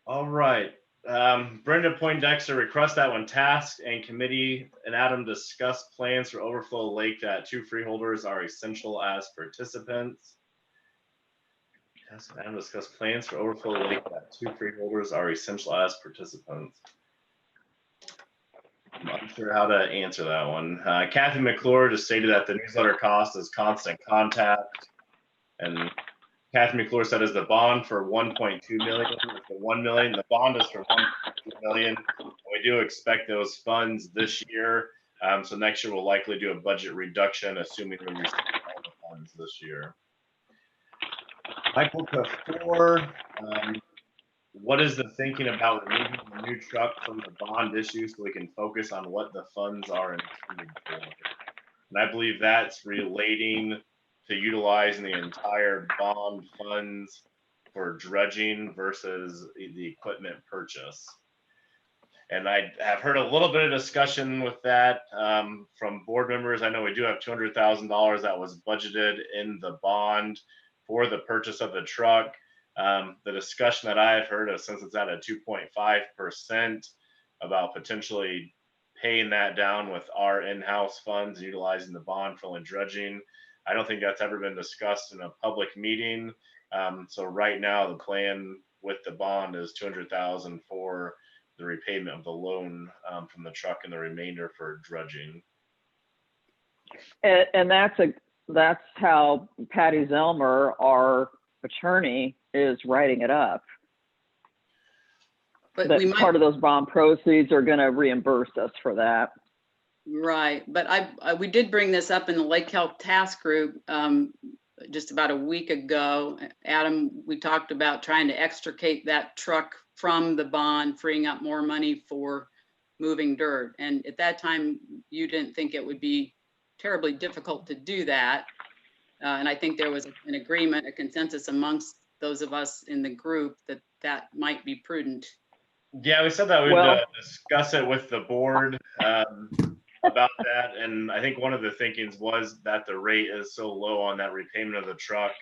All right. Brenda Poindexter requests that when task and committee and Adam discuss plans for overflow lake, that 2 freeholders are essential as participants. Task and Adam discuss plans for overflow lake, that 2 freeholders are essential as participants. I'm not sure how to answer that one. Kathy McClure just stated that the newsletter cost is constant contact, and Kathy McClure said is the bond for 1.2 million, it's the 1 million, the bond is for 1.2 million. We do expect those funds this year. So next year we'll likely do a budget reduction, assuming we receive all the funds this year. Michael Kaffour, what is the thinking about removing the new truck from the bond issue so we can focus on what the funds are intended for? And I believe that's relating to utilizing the entire bond funds for dredging versus the equipment purchase. And I have heard a little bit of discussion with that from board members. I know we do have $200,000 that was budgeted in the bond for the purchase of the truck. The discussion that I have heard is, since it's at a 2.5%, about potentially paying that down with our in-house funds, utilizing the bond for dredging. I don't think that's ever been discussed in a public meeting. So right now the plan with the bond is $200,000 for the repayment of the loan from the truck, and the remainder for dredging. And that's how Patty Zelmer, our attorney, is writing it up. But That we might, part of those bond proceeds are going to reimburse us for that. right, but we did bring this up in the Lake Health Task Group just about a week ago. Adam, we talked about trying to extricate that truck from the bond, freeing up more money for moving dirt. And at that time, you didn't think it would be terribly difficult to do that. And I think there was an agreement, a consensus amongst those of us in the group that that might be prudent. Yeah, we said that we'd Well- discuss it with the board about that. And I think one of the thinkings was that the rate is so low on that repayment of the truck.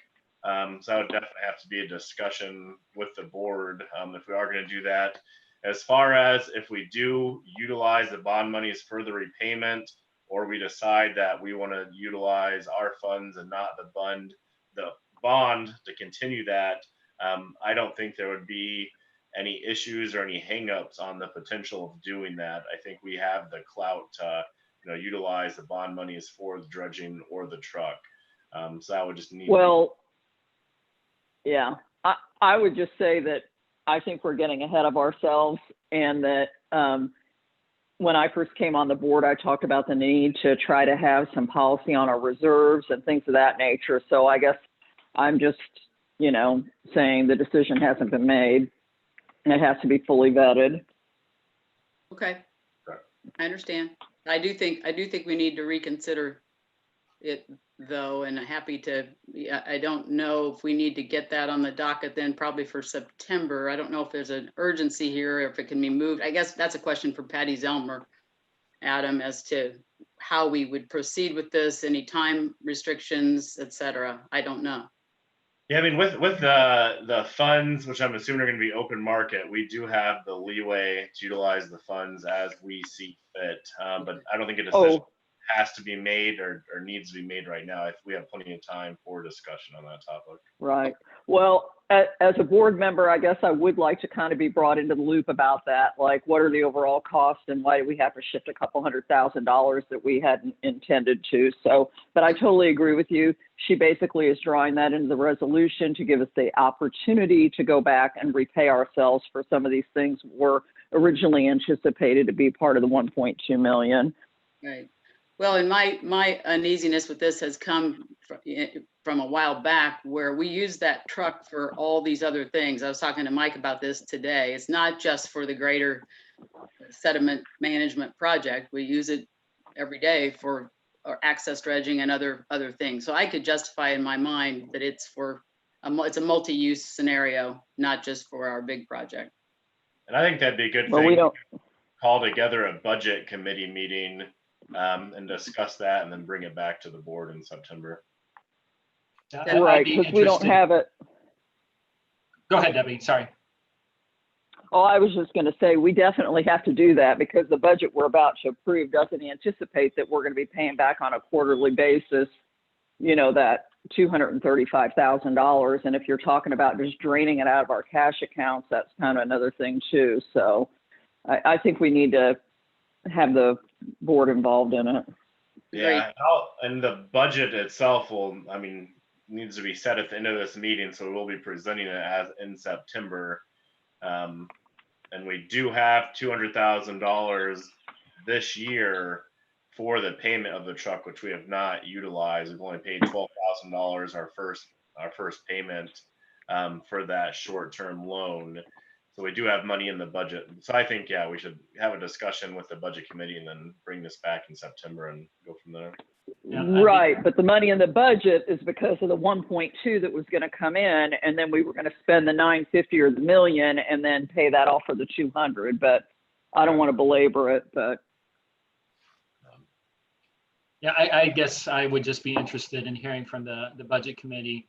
So that would definitely have to be a discussion with the board if we are going to do that. As far as if we do utilize the bond monies for the repayment, or we decide that we want to utilize our funds and not the bond to continue that, I don't think there would be any issues or any hangups on the potential of doing that. I think we have the clout to, utilize the bond monies for the dredging or the truck. So that would just need. Well, yeah, I would just say that I think we're getting ahead of ourselves, and that when I first came on the board, I talked about the need to try to have some policy on our reserves and things of that nature. So I guess I'm just, saying the decision hasn't been made, and it has to be fully vetted. Okay, I understand. I do think we need to reconsider it, though, and happy to. I don't know if we need to get that on the docket then, probably for September. I don't know if there's an urgency here, or if it can be moved. I guess that's a question for Patty Zelmer, Adam, as to how we would proceed with this, any time restrictions, et cetera. I don't know. Yeah, I mean, with the funds, which I'm assuming are going to be open market, we do have the leeway to utilize the funds as we see fit. But I don't think a decision has to be made or needs to be made right now. If we have plenty of time for discussion on that topic. Right. Well, as a board member, I guess I would like to kind of be brought into the loop about that. Like, what are the overall costs, and why do we have to shift a couple $100,000 that we hadn't intended to? So, but I totally agree with you. She basically is drawing that into the resolution to give us the opportunity to go back and repay ourselves for some of these things were originally anticipated to be part of the 1.2 million. Right. Well, and my uneasiness with this has come from a while back, where we use that truck for all these other things. I was talking to Mike about this today. It's not just for the greater sediment management project. We use it every day for our access dredging and other things. So I could justify in my mind that it's a multi-use scenario, not just for our big project. And I think that'd be a good Well, thing. we don't. Call together a budget committee meeting and discuss that, and then bring it back to the board in September. That might Right, be because we don't interesting. have it. Go ahead, Debbie, sorry. Oh, I was just going to say, we definitely have to do that, because the budget we're about to approve doesn't anticipate that we're going to be paying back on a quarterly basis, that $235,000. And if you're talking about just draining it out of our cash accounts, that's kind of another thing too. So I think we need to have the board involved in it. Yeah, and the budget itself will, I mean, needs to be set at the end of this meeting, so we'll be presenting it as in September. And we do have $200,000 this year for the payment of the truck, which we have not utilized. We've only paid $12,000 our first payment for that short-term loan. So we do have money in the budget. So I think, yeah, we should have a discussion with the budget committee and then bring this back in September and go from there. Yeah, I think- Right, but the money in the budget is because of the 1.2 that was going to come in, and then we were going to spend the 950 or the million, and then pay that off for the 200. But I don't want to belabor it, but Yeah, I guess I would just be interested in hearing from the budget committee,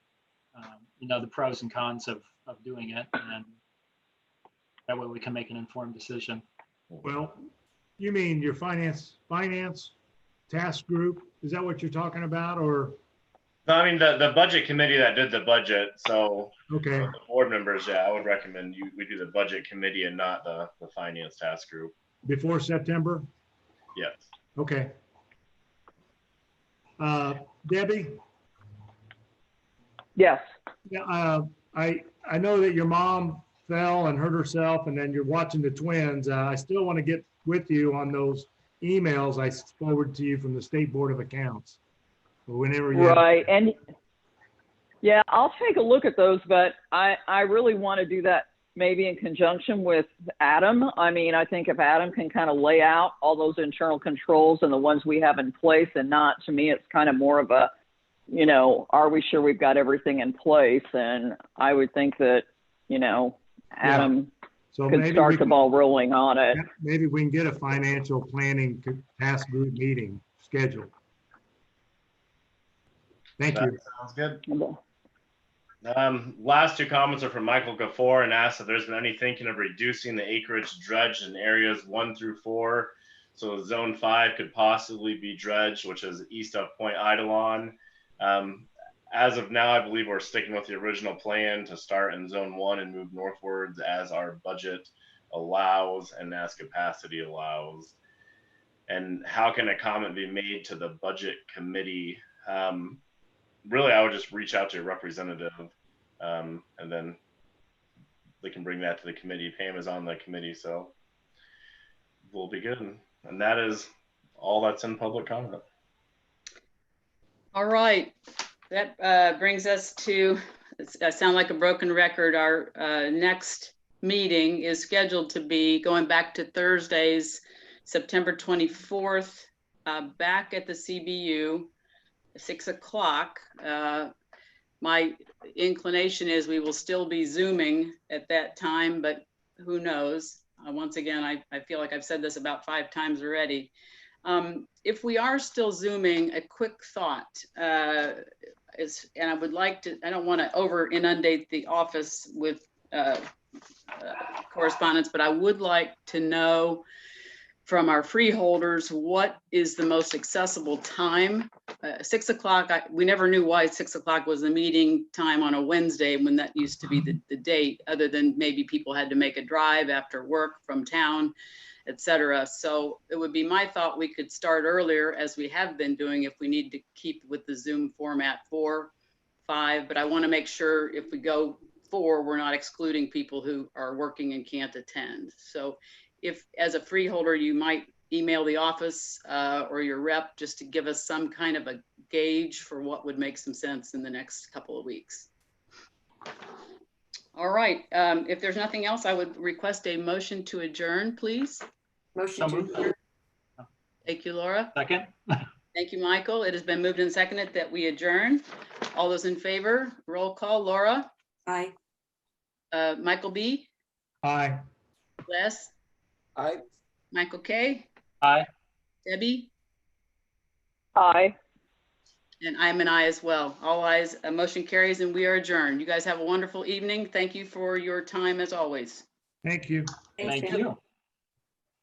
the pros and cons of doing it, and that way we can make an informed decision. Well, you mean your finance task group? Is that what you're talking about, or? No, I mean, the budget committee that did the budget. So Okay, the board members, yeah, I would recommend we do the budget committee and not the finance task group. before September? Yes. Okay. Debbie? yes. Yeah, I know that your mom fell and hurt herself, and then you're watching the twins. I still want to get with you on those emails I forwarded to you from the State Board of Accounts. Whenever you. Right, and yeah, I'll take a look at those, but I really want to do that maybe in conjunction with Adam. I mean, I think if Adam can kind of lay out all those internal controls and the ones we have in place, and not, to me, it's kind of more of a, are we sure we've got everything in place? And I would think that, Adam So could maybe start we the can- ball rolling on it. Maybe we can get a financial planning task group meeting scheduled. Thank That you. sounds good. Last two comments are from Michael Gafor and asks if there's been any thinking of reducing the acreage dredged in areas 1 through 4. So zone 5 could possibly be dredged, which is east of Point Eidolon. As of now, I believe we're sticking with the original plan to start in zone 1 and move northwards as our budget allows and as capacity allows. And how can a comment be made to the budget committee? Really, I would just reach out to a representative, and then they can bring that to the committee. Pam is on the committee, so we'll be good. And that is all that's in public comment. All right, that brings us to, I sound like a broken record. Our next meeting is scheduled to be going back to Thursdays, September 24th, back at the CBU. 6 o'clock. My inclination is we will still be Zooming at that time, but who knows? Once again, I feel like I've said this about 5 times already. If we are still Zooming, a quick thought is, and I would like to, I don't want to over inundate the office with correspondence, but I would like to know from our freeholders what is the most accessible time. 6 o'clock, we never knew why 6 o'clock was the meeting time on a Wednesday when that used to be the date, other than maybe people had to make a drive after work from town, etc. So it would be my thought we could start earlier, as we have been doing, if we need to keep with the Zoom format 4, 5, but I want to make sure if we go 4, we're not excluding people who are working and can't attend. So if, as a freeholder, you might email the office or your rep just to give us some kind of a gauge for what would make some sense in the next couple of weeks. All right, if there's nothing else, I would request a motion to adjourn, please. Motion So to moved. adjourn. Thank you, Laura. Second? Thank you, Michael. It has been moved and seconded that we adjourn. All those in favor, roll call. Laura, Aye. Michael B, Aye. Les, I, Michael K, Aye. Debbie, Aye. and I'm an aye as well. All ayes, a motion carries, and we are adjourned. You guys have a wonderful evening. Thank you for your time as always. Thank you. Thanks, Thank Tim. you.